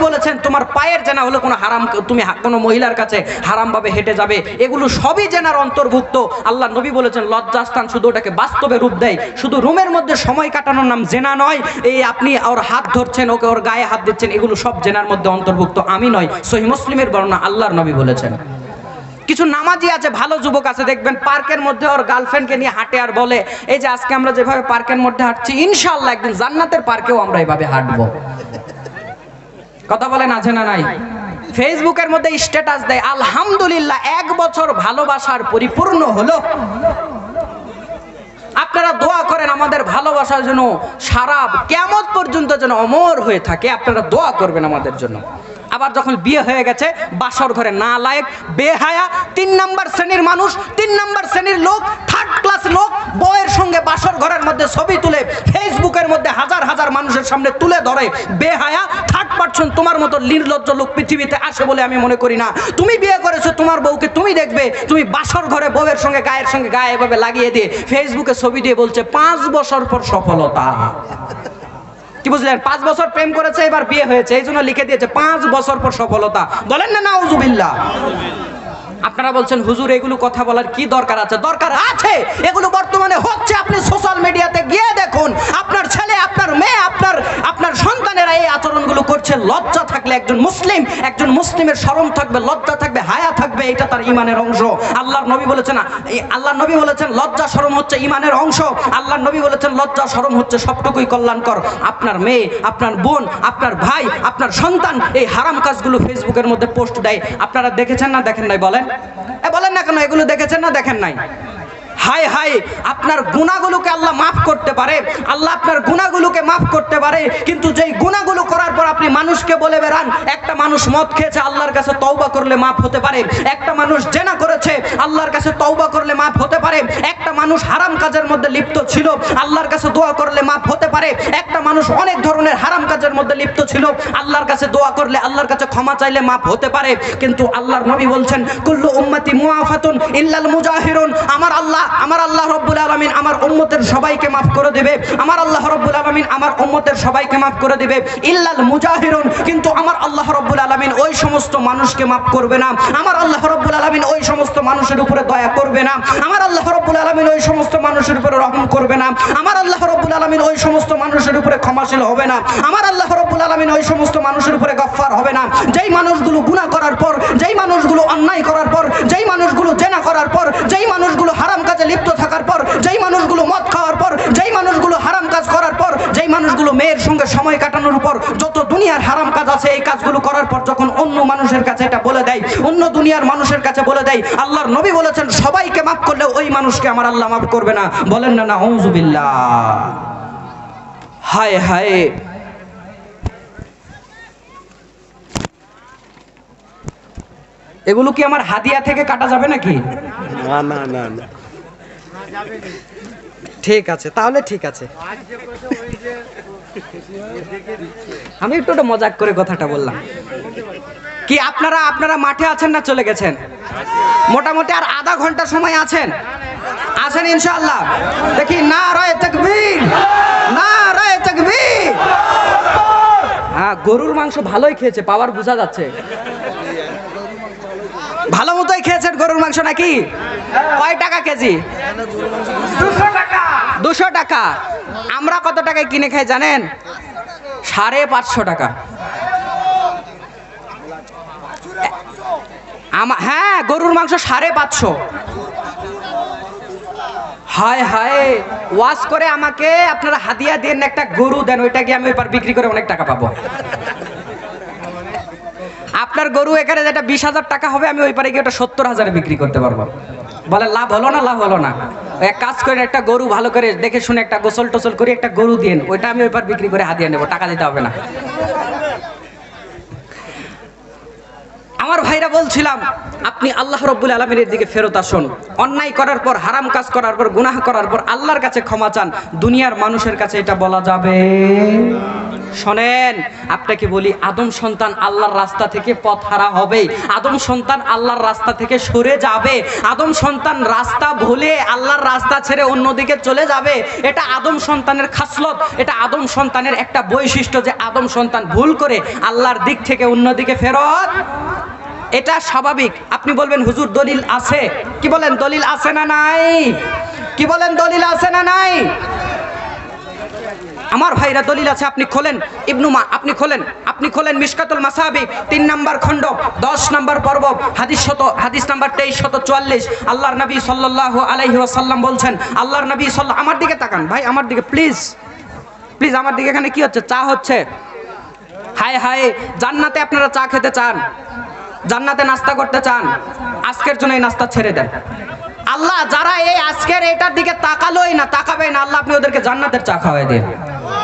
বলেছেন তোমার পায়ের জেনা হলো কোনো হারাম, তুমি কোনো মহিলার কাছে হারামভাবে হেঁটে যাবে, এগুলো সবই জেনার অন্তর্ভুক্ত। আল্লাহ নবী বলেছেন লজ্জাস্থান শুধু ওটাকে বাস্তবে রূপ দেয়, শুধু রুমের মধ্যে সময় কাটানোর নাম জেনা নয়। এই আপনি ওর হাত ধরছেন, ওকে ওর গায়ে হাত দিচ্ছেন, এগুলো সব জেনার মধ্যে অন্তর্ভুক্ত, আমি নয়, সহিহ মুসলিমের বর্ণনা, আল্লাহর নবী বলেছেন। কিছু নামাজি আছে, ভালো যুবক আছে, দেখবেন পার্কের মধ্যে ওর গার্লফ্রেন্ডকে নিয়ে হাঁটে আর বলে এই যে আজকে আমরা যেভাবে পার্কের মধ্যে হাঁটছি ইনশাআল্লাহ একদিন জান্নাতের পার্কেও আমরা এইভাবে হাঁটবো। কথা বলেন আছে না নাই? ফেসবুকের মধ্যে স্ট্যাটাস দেয় আলহামদুলিল্লাহ 1 বছর ভালোবাসার পরিপূর্ণ হলো। আপনারা দোয়া করেন আমাদের ভালোবাসার জন্য সারা কিয়ামত পর্যন্ত যেন অমর হয়ে থাকে, আপনারা দোয়া করবেন আমাদের জন্য। আবার যখন বিয়ে হয়ে গেছে বাসর ঘরে নালায়েক বেহায়া 3 নাম্বার শ্রেণীর মানুষ, 3 নাম্বার শ্রেণীর লোক, 3rd ক্লাস লোক বউয়ের সঙ্গে বাসর ঘরের মধ্যে ছবি তুলে ফেসবুকের মধ্যে হাজার হাজার মানুষের সামনে তুলে ধরে, বেহায়া 3rd পারসন। তোমার মতো নির্লজ্জ লোক পৃথিবীতে আসে বলে আমি মনে করি না। তুমি বিয়ে করেছো, তোমার বউকে তুমি দেখবে, তুমি বাসর ঘরে বউয়ের সঙ্গে গায়ে এভাবে লাগিয়ে দিয়ে ফেসবুকে ছবি দিয়ে বলছে 5 বছর পর সফলতা। কি বুঝলেন? 5 বছর প্রেম করেছে, এবার বিয়ে হয়েছে, এই জন্য লিখে দিয়েছে 5 বছর পর সফলতা। বলেন না নাউজুবিল্লাহ। আপনারা বলছেন হুজুর এগুলো কথা বলার কি দরকার আছে? দরকার আছে, এগুলো বর্তমানে হচ্ছে। আপনি সোশ্যাল মিডিয়াতে গিয়ে দেখুন, আপনার ছেলে, আপনার মেয়ে, আপনার সন্তানেরা এই আচরণগুলো করছে। লজ্জা থাকলে একজন মুসলিমের শরম থাকবে, লজ্জা থাকবে, হায়া থাকবে, এটা তার ইমানের অংশ। আল্লাহর নবী বলেছেন লজ্জা শরম হচ্ছে ইমানের অংশ। আল্লাহর নবী বলেছেন লজ্জা শরম হচ্ছে সবটুকুই কল্যাণকর। আপনার মেয়ে, আপনার বোন, আপনার ভাই, আপনার সন্তান এই হারাম কাজগুলো ফেসবুকের মধ্যে পোস্ট দেয়, আপনারা দেখেছেন না দেখেন নাই? বলেন বলেন না কেন? এগুলো দেখেছেন না দেখেন নাই? হায় হায়, আপনার গুনাহগুলোকে আল্লাহ মাফ করতে পারে, আল্লাহ আপনার গুনাহগুলোকে মাফ করতে পারে, কিন্তু যেই গুনাহগুলো করার পর আপনি মানুষকে বলে বেড়ান, একটা মানুষ মদ খেয়েছে আল্লাহর কাছে তওবা করলে মাফ হতে পারে, একটা মানুষ জেনা করেছে আল্লাহর কাছে তওবা করলে মাফ হতে পারে, একটা মানুষ হারাম কাজের মধ্যে লিপ্ত ছিল আল্লাহর কাছে দোয়া করলে মাফ হতে পারে, একটা মানুষ অনেক ধরনের হারাম কাজের মধ্যে লিপ্ত ছিল আল্লাহর কাছে দোয়া করলে, আল্লাহর কাছে ক্ষমা চাইলে মাফ হতে পারে। কিন্তু আল্লাহর নবী বলছেন কুল্লু উম্মতি মুআফাতুন ইল্লাল মুজাহিরুন, আমার আল্লাহ রাব্বুল আলামিন আমার উম্মতের সবাইকে মাফ করে দেবে, আমার আল্লাহ রাব্বুল আলামিন আমার উম্মতের সবাইকে মাফ করে দেবে, ইল্লাল মুজাহিরুন, কিন্তু আমার আল্লাহ রাব্বুল আলামিন ওই সমস্ত মানুষকে মাফ করবে না, আমার আল্লাহ রাব্বুল আলামিন ওই সমস্ত মানুষের উপরে দয়া করবে না, আমার আল্লাহ রাব্বুল আলামিন ওই সমস্ত মানুষের উপরে রহম করবে না, আমার আল্লাহ রাব্বুল আলামিন ওই সমস্ত মানুষের উপরে ক্ষমাশীল হবে না, আমার আল্লাহ রাব্বুল আলামিন ওই সমস্ত মানুষের উপরে গফফার হবে না, যেই মানুষগুলো গুনাহ করার পর, যেই মানুষগুলো অন্যায় করার পর, যেই মানুষগুলো জেনা করার পর, যেই মানুষগুলো হারাম কাজে লিপ্ত থাকার পর, যেই মানুষগুলো মদ খাওয়ার পর, যেই মানুষগুলো হারাম কাজ করার পর, যেই মানুষগুলো মেয়ের সঙ্গে সময় কাটানোর উপর, যত দুনিয়ার হারাম কাজ আছে এই কাজগুলো করার পর যখন অন্য মানুষের কাছে এটা বলে দেয়, অন্য দুনিয়ার মানুষের কাছে বলে দেয়, আল্লাহর নবী বলেছেন সবাইকে মাফ করলে ওই মানুষকে আমার আল্লাহ মাফ করবে না। বলেন না নাউজুবিল্লাহ। হায় হায়, এগুলো কি আমার হাদিয়া থেকে কাটা যাবে নাকি? না না না না, ঠিক আছে, তাহলে ঠিক আছে। আমি একটু মজাক করে কথাটা বললাম। কি আপনারা মাঠে আছেন না চলে গেছেন? মোটামুটি আর আধা ঘন্টা সময় আছেন ইনশাআল্লাহ। দেখি নারায়ে তাকবীর, নারায়ে তাকবীর। হ্যাঁ, গরুর মাংস ভালোই খেয়েছে, পাওয়ার বোঝা যাচ্ছে। ভালো মতোই খেয়েছেন গরুর মাংস নাকি? কয় টাকা কেজি? 200 টাকা। আমরা কত টাকায় কিনে খাই জানেন? 550 টাকা। হ্যাঁ, গরুর মাংস 550। হায় হায়, ওয়াজ করে আমাকে আপনারা হাদিয়া দেন, একটা গরু দেন, ওইটা গিয়ে আমি ওইবার বিক্রি করে অনেক টাকা পাবো। আপনার গরু এখানে যেটা 20,000 টাকা হবে, আমি ওই পারে গিয়ে ওটা 70,000 বিক্রি করতে পারবো। বলে লাভ হলো না? লাভ হলো না। এক কাজ করে একটা গরু ভালো করে দেখে শুনে একটা গোসল টোসল করে একটা গরু দিন, ওইটা আমি ওই পার বিক্রি করে হাদিয়া নেবো, টাকা দিতে হবে না। আমার ভাইরা বলছিলাম আপনি আল্লাহ রাব্বুল আলামিনের দিকে ফেরত আসুন। অন্যায় করার পর, হারাম কাজ করার পর, গুনাহ করার পর আল্লাহর কাছে ক্ষমা চান। দুনিয়ার মানুষের কাছে এটা বলা যাবে? শোনেন, আপনাকে বলি, আদম সন্তান আল্লাহর রাস্তা থেকে পথ হারা হবে, আদম সন্তান আল্লাহর রাস্তা থেকে সরে যাবে, আদম সন্তান রাস্তা ভুলে আল্লাহর রাস্তা ছেড়ে অন্যদিকে চলে যাবে। এটা আদম সন্তানের খাসলত, এটা আদম সন্তানের একটা বৈশিষ্ট্য যে আদম সন্তান ভুল করে আল্লাহর দিক থেকে অন্যদিকে ফেরত, এটা স্বাভাবিক। আপনি বলবেন হুজুর দলিল আছে, কি বলেন দলিল আছে না নাই? কি বলেন দলিল আছে না নাই? আমার ভাইরা দলিল আছে। আপনি খোলেন আপনি খোলেন মিশকাতুল মাসাবি 3 নম্বর খণ্ড 10 নম্বর পর্ব হাদিস নাম্বার 2344। আল্লাহর নবী সাল্লাল্লাহু আলাইহি ওয়াসাল্লাম বলছেন, আল্লাহর নবী আমার দিকে তাকান ভাই, আমার দিকে প্লিজ আমার দিকে। এখানে কি হচ্ছে? চা হচ্ছে। হায় হায়, জান্নাতে আপনারা চা খেতে চান, জান্নাতে নাস্তা করতে চান, আজকের জন্য এই নাস্তা ছেড়ে দেন। আল্লাহ যারা এই আজকের এটার দিকে তাকালোই না, তাকাবে না, আল্লাহ আপনি ওদেরকে জান্নাতের চা খাওয়াই দেন।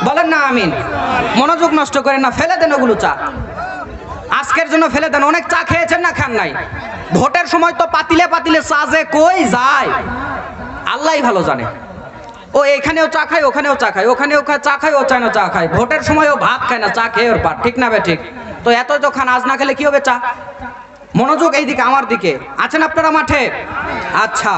বলেন না আমিন। মনোযোগ নষ্ট করেন না, ফেলে দেন ওগুলো চা, আজকের জন্য ফেলে দেন। অনেক চা খেয়েছেন না, খান নাই? ভোটের সময় তো পাতিলে পাতিলে চা যে কই যায় আল্লাহই ভালো জানে। ও এখানেও চা খায়, ওখানেও চা খায়, ওখানেও চা খায়, ও চায় না চা খায়। ভোটের সময় ও ভাত খায় না, চা খেয়ে ওর পার, ঠিক না বে ঠিক? তো এত তো খান, আজ না খেলে কি হবে? চা। মনোযোগ এই দিকে, আমার দিকে আছেন আপনারা মাঠে? আচ্ছা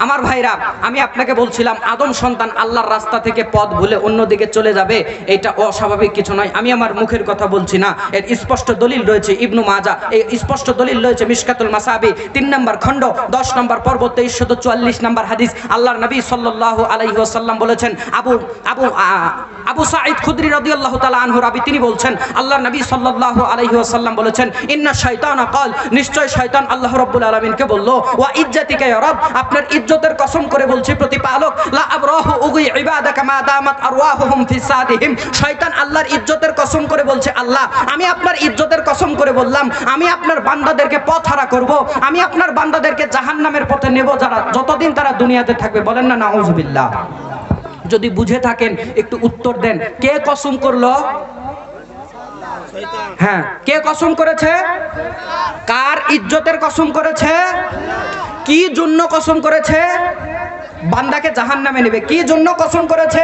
আমার ভাইরা, আমি আপনাকে বলছিলাম আদম সন্তান আল্লাহর রাস্তা থেকে পথ ভুলে অন্যদিকে চলে যাবে, এটা অস্বাভাবিক কিছু নয়। আমি আমার মুখের কথা বলছি না, এর স্পষ্ট দলিল রয়েছে ইবনু মাজাহ, এই স্পষ্ট দলিল রয়েছে মিশকাতুল মাসাবি 3 নম্বর খণ্ড 10 নম্বর পর্ব 2344 নম্বর হাদিস। আল্লাহর নবী সাল্লাল্লাহু আলাইহি ওয়াসাল্লাম বলেছেন, আবু সাঈদ খুদরি রাদিয়াল্লাহু তাআলা আনহু রাবি, তিনি বলছেন আল্লাহর নবী সাল্লাল্লাহু আলাইহি ওয়াসাল্লাম বলেছেন, ইন্না শাইতানা ক্বাল, নিশ্চয় শয়তান আল্লাহ রাব্বুল আলামিনকে বলল, ওয়া ইজ্জাতিকা ইয়া রব, আপনার ইজ্জতের কসম করে বলছি প্রতিপালক, লা আবরাহু উগি ইবাদাকা মা দামাত আরওয়াহুহুম ফি সাদিহিম। শয়তান আল্লাহর ইজ্জতের কসম করে বলছে, আল্লাহ আমি আপনার ইজ্জতের কসম করে বললাম, আমি আপনার বান্দাদেরকে পথহারা করব, আমি আপনার বান্দাদেরকে জাহান্নামের পথে নেব, যারা যতদিন তারা দুনিয়াতে থাকবে। বলেন না নাউযুবিল্লাহ। যদি বুঝে থাকেন একটু উত্তর দেন, কে কসম করলো? হ্যাঁ, কে কসম করেছে? কার ইজ্জতের কসম করেছে? কি জন্য কসম করেছে? বান্দাকে জাহান্নামে নেবে। কি জন্য কসম করেছে?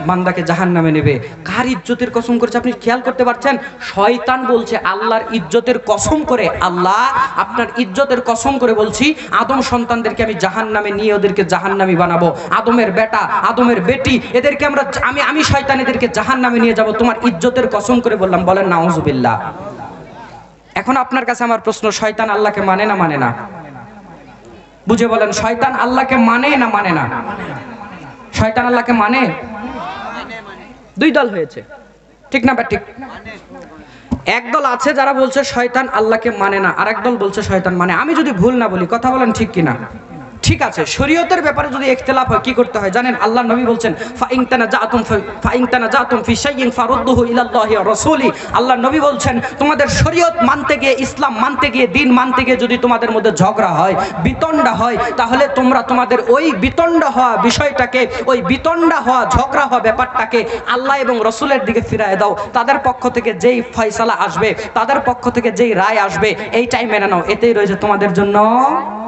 বান্দাকে জাহান্নামে নেবে। কার ইজ্জতের কসম করেছে আপনি খেয়াল করতে পারছেন? শয়তান বলছে আল্লাহর ইজ্জতের কসম করে, আল্লাহ আপনার ইজ্জতের কসম করে বলছি, আদম সন্তানদেরকে আমি জাহান্নামে নিয়ে ওদেরকে জাহান্নামী বানাবো। আদমের বেটা, আদমের বেটি, এদেরকে আমি শয়তান এদেরকে জাহান্নামে নিয়ে যাব, তোমার ইজ্জতের কসম করে বললাম। বলেন নাউযুবিল্লাহ। এখন আপনার কাছে আমার প্রশ্ন, শয়তান আল্লাহকে মানে না মানে না? বুঝে বলেন, শয়তান আল্লাহকে মানে না মানে না? শয়তান আল্লাহকে মানে? দুই দল হয়েছে, ঠিক না? ঠিক। একদল আছে যারা বলছে শয়তান আল্লাহকে মানে না, আর একদল বলছে শয়তান মানে। আমি যদি ভুল না বলি, কথা বলেন ঠিক কিনা? ঠিক আছে, শরীয়তের ব্যাপারে যদি ইখতিলাফ হয় কি করতে হয় জানেন? আল্লাহর নবী বলছেন, ফাইন তানাজাতুম ফি শাইইন ফারুদ্দুহু ইলাল্লাহি ওয়া রাসূলি। আল্লাহর নবী বলছেন, তোমাদের শরীয়ত মানতে গিয়ে, ইসলাম মানতে গিয়ে, দ্বীন মানতে গিয়ে যদি তোমাদের মধ্যে ঝগড়া হয়, বিতণ্ডা হয়, তাহলে তোমরা তোমাদের ওই বিতণ্ডা হওয়া বিষয়টাকে, ওই বিতণ্ডা হওয়া, ঝগড়া হওয়া ব্যাপারটাকে আল্লাহ এবং রাসূলের দিকে ফিরিয়ে দাও। তাদের পক্ষ থেকে যেই ফয়সালা আসবে, তাদের পক্ষ থেকে যেই রায় আসবে, এইটাই মেনে নাও, এতেই রয়েছে তোমাদের জন্য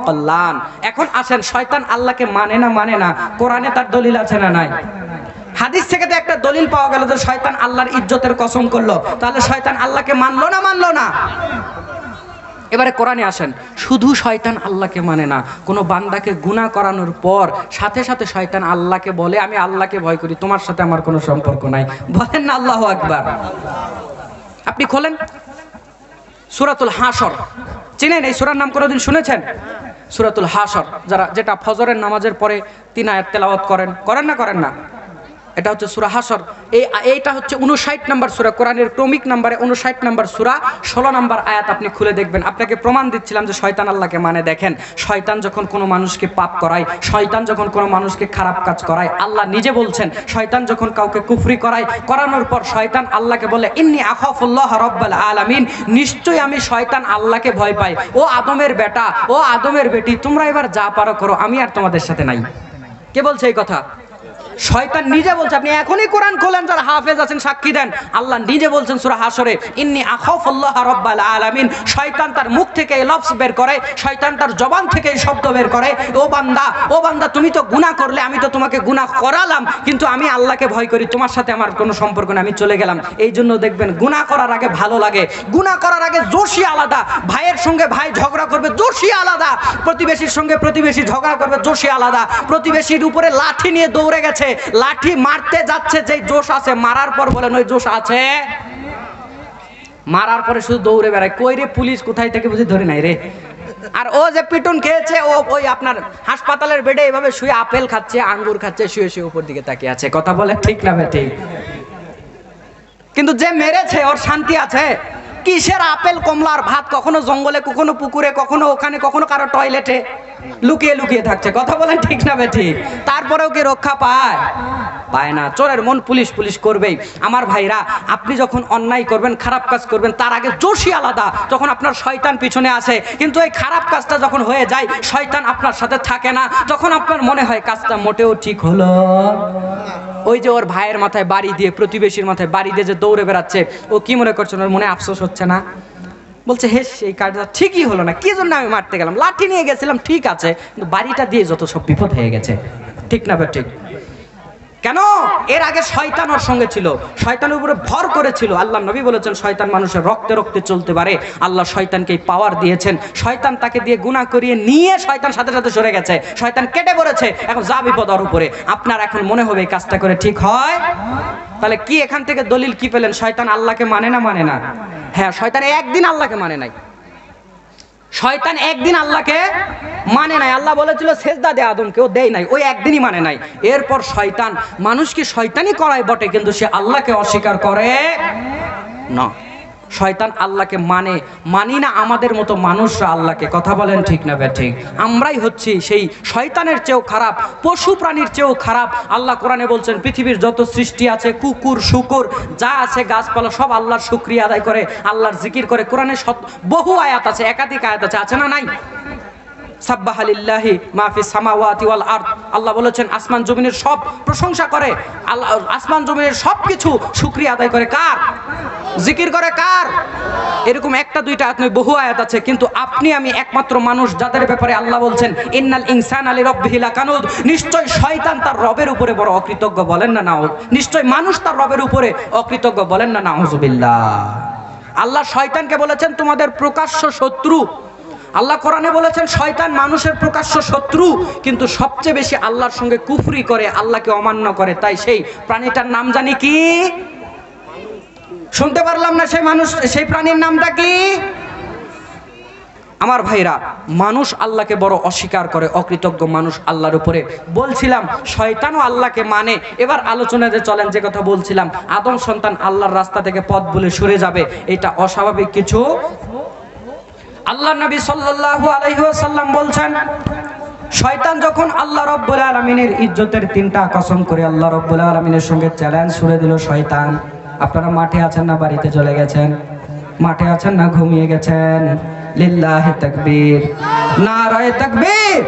কল্যাণ। এখন আসেন, শয়তান আল্লাহকে মানে না মানে না, কোরআনে তার দলিল আছে না নাই? হাদিস থেকে তো একটা দলিল পাওয়া গেল যে শয়তান আল্লাহর ইজ্জতের কসম করলো, তাহলে শয়তান আল্লাহকে মানলো না মানলো না? এবারে কোরআনে আসেন, শুধু শয়তান আল্লাহকে মানে না, কোনো বান্দাকে গুনাহ করানোর পর সাথে সাথে শয়তান আল্লাহকে বলে, আমি আল্লাহকে ভয় করি, তোমার সাথে আমার কোনো সম্পর্ক নাই। বলেন না আল্লাহু আকবার। আপনি খোলেন সূরাতুল হাশর, চিনেন এই সূরার নাম কোনোদিন শুনেছেন? সূরাতুল হাশর, যেটা ফজরের নামাজের পরে 3 আয়াত তেলাওয়াত করেন না? এটা হচ্ছে সূরা হাশর। এইটা হচ্ছে 59 নম্বর সূরা, কোরআনের ক্রমিক নম্বরে 59 নম্বর সূরা, 16 নম্বর আয়াত আপনি খুলে দেখবেন। আপনাকে প্রমাণ দিচ্ছিলাম যে শয়তান আল্লাহকে মানে। দেখেন, শয়তান যখন কোনো মানুষকে পাপ করায়, শয়তান যখন কোনো মানুষকে খারাপ কাজ করায়, আল্লাহ নিজে বলছেন, শয়তান যখন কাউকে কুফরি করানোর পর শয়তান আল্লাহকে বলে, ইন্নী আখাফুল্লাহ রাব্বাল আলামিন, নিশ্চয়ই আমি শয়তান আল্লাহকে ভয় পাই। ও আদমের বেটা, ও আদমের বেটি, তোমরা এবার যা পারো করো, আমি আর তোমাদের সাথে নাই। কে বলছে এই কথা? শয়তান নিজে বলছে, আপনি এখনই কোরআন খোলেন, যারা হাফেজ আছেন সাক্ষী দেন, আল্লাহ নিজে বলছেন সূরা হাশরে, ইন্নী আখাফুল্লাহ রাব্বাল আলামিন। শয়তান তার মুখ থেকে এই লফজ বের করে, শয়তান তার জবান থেকে এই শব্দ বের করে, ও বান্দা তুমি তো গুনাহ করলে, আমি তো তোমাকে গুনাহ করালাম, কিন্তু আমি আল্লাহকে ভয় করি, তোমার সাথে আমার কোনো সম্পর্ক নেই, আমি চলে গেলাম। এই জন্য দেখবেন গুনাহ করার আগে ভালো লাগে, গুনাহ করার আগে জোশই আলাদা। ভাইয়ের সঙ্গে ভাই ঝগড়া করবে, জোশই আলাদা। প্রতিবেশীর সঙ্গে প্রতিবেশী ঝগড়া করবে, জোশই আলাদা। প্রতিবেশীর উপরে লাঠি নিয়ে দৌড়ে গেছে, লাঠি মারতে যাচ্ছে, যেই জোশ আছে, মারার পর বলেন ওই জোশ আছে? মারার পরে শুধু দৌড়ে বেড়ায়, কই রে পুলিশ কোথায় থেকে বুঝি ধরে নাই রে। আর ও যে পিটুন খেয়েছে, ও ওই আপনার হাসপাতালের বেডে এভাবে শুয়ে আপেল খাচ্ছে, আঙ্গুর খাচ্ছে, শুয়ে শুয়ে উপর দিকে তাকিয়ে আছে। কথা বলে ঠিক না ঠিক? কিন্তু যে মেরেছে ওর শান্তি আছে? কিসের আপেল কমলার ভাত, কখনো জঙ্গলে, কখনো পুকুরে, কখনো ওখানে, কখনো কারো টয়লেটে লুকিয়ে লুকিয়ে থাকছে। কথা বলেন ঠিক না ঠিক? তারপরেও কি রক্ষা পায়? পায় না। চোরের মন পুলিশ পুলিশ করবেই। আমার ভাইরা, আপনি যখন অন্যায় করবেন, খারাপ কাজ করবেন, তার আগে জোশই আলাদা, তখন আপনার শয়তান পিছনে আসে। কিন্তু এই খারাপ কাজটা যখন হয়ে যায়, শয়তান আপনার সাথে থাকে না, তখন আপনার মনে হয় কাজটা মোটেও ঠিক হলো। ওই যে ওর ভাইয়ের মাথায় বাড়ি দিয়ে, প্রতিবেশীর মাথায় বাড়ি দিয়ে যে দৌড়ে বেড়াচ্ছে, ও কি মনে করছে? ওর মনে আফসোস হচ্ছে না? বলছে হেস, এই কাজটা ঠিকই হলো না, কি জন্য আমি মারতে গেলাম? লাঠি নিয়ে গেছিলাম ঠিক আছে, কিন্তু বাড়িটা দিয়ে যত সব বিপদ হয়ে গেছে। ঠিক না ঠিক? কেন? এর আগে শয়তান ওর সঙ্গে ছিল, শয়তানের উপরে ভর করেছিল। আল্লাহ নবী বলেছেন শয়তান মানুষের রক্তে রক্তে চলতে পারে। আল্লাহ শয়তানকে পাওয়ার দিয়েছেন। শয়তান তাকে দিয়ে গুনাহ করিয়ে নিয়ে শয়তান সাথে সাথে সরে গেছে, শয়তান কেটে পড়েছে। এখন যা বিপদ ওর উপরে। আপনার এখন মনে হবে এই কাজটা করে ঠিক হয়? তাহলে কি এখান থেকে দলিল কি পেলেন? শয়তান আল্লাহকে মানে না? মানে না। হ্যাঁ, শয়তান একদিন আল্লাহকে মানে নাই। শয়তান একদিন আল্লাহকে মানে নাই। আল্লাহ বলেছিল সেজদা দে আদমকে, ও দেয় নাই, ওই একদিনই মানে নাই। এরপর শয়তান মানুষকে শয়তানই করায় বটে, কিন্তু সে আল্লাহকে অস্বীকার করে না। শয়তান আল্লাহকে মানি না আমাদের মতো মানুষরা আল্লাহকে। কথা বলেন ঠিক না ঠিক? আমরাই হচ্ছি সেই শয়তানের চেয়েও খারাপ, পশু প্রাণীর চেয়েও খারাপ। আল্লাহ কোরআনে বলছেন পৃথিবীর যত সৃষ্টি আছে, কুকুর শুকুর যা আছে, গাছপালা, সব আল্লাহর শুকরিয়া আদায় করে, আল্লাহর জিকির করে। কোরআনে বহু আয়াত আছে, একাধিক আয়াত আছে, আছে না নাই? সাব্বাহা লিল্লাহি মা ফিস সামাওয়াতি ওয়াল আরদ। আল্লাহ বলেছেন আসমান জমিনের সব প্রশংসা করে। আল্লাহ আসমান জমিনের সবকিছু শুকরিয়া আদায় করে কার? জিকির করে কার? এরকম একটা দুইটা আয়াত নয়, বহু আয়াত আছে। কিন্তু আপনি আমি একমাত্র মানুষ যাদের ব্যাপারে আল্লাহ বলছেন ইন্নাল ইনসানা লিরাব্বিহি লাকানুদ। নিশ্চয় শয়তান তার রবের উপরে বড় অকৃতজ্ঞ, বলেন না নাউজ? নিশ্চয় মানুষ তার রবের উপরে অকৃতজ্ঞ, বলেন না নাউজুবিল্লাহ? আল্লাহ শয়তানকে বলেছেন তোমাদের প্রকাশ্য শত্রু। আল্লাহ কোরআনে বলেছেন শয়তান মানুষের প্রকাশ্য শত্রু, কিন্তু সবচেয়ে বেশি আল্লাহর সঙ্গে কুফরি করে, আল্লাহকে অমান্য করে। তাই সেই প্রাণীটার নাম জানি কি? শুনতে পারলাম না। সেই মানুষ, সেই প্রাণীর নামটা কি? আমার ভাইরা, মানুষ আল্লাহকে বড় অস্বীকার করে, অকৃতজ্ঞ মানুষ আল্লাহর উপরে। বলছিলাম শয়তানও আল্লাহকে মানে। এবার আলোচনাতে চলেন, যে কথা বলছিলাম, আদম সন্তান আল্লাহর রাস্তা থেকে পথ ভুলে সরে যাবে, এটা অস্বাভাবিক কিছু? আল্লাহ নবী সাল্লাল্লাহু আলাইহি ওয়াসাল্লাম বলছেন শয়তান যখন আল্লাহ রাব্বুল আলামিনের ইজ্জতের তিনটা কসম করে আল্লাহ রাব্বুল আলামিনের সঙ্গে চ্যালেঞ্জ ছুড়ে দিল। শয়তান, আপনারা মাঠে আছেন না বাড়িতে চলে গেছেন? মাঠে আছেন না ঘুমিয়ে গেছেন? লিল্লাহি তাকবীর, নারায়ে তাকবীর।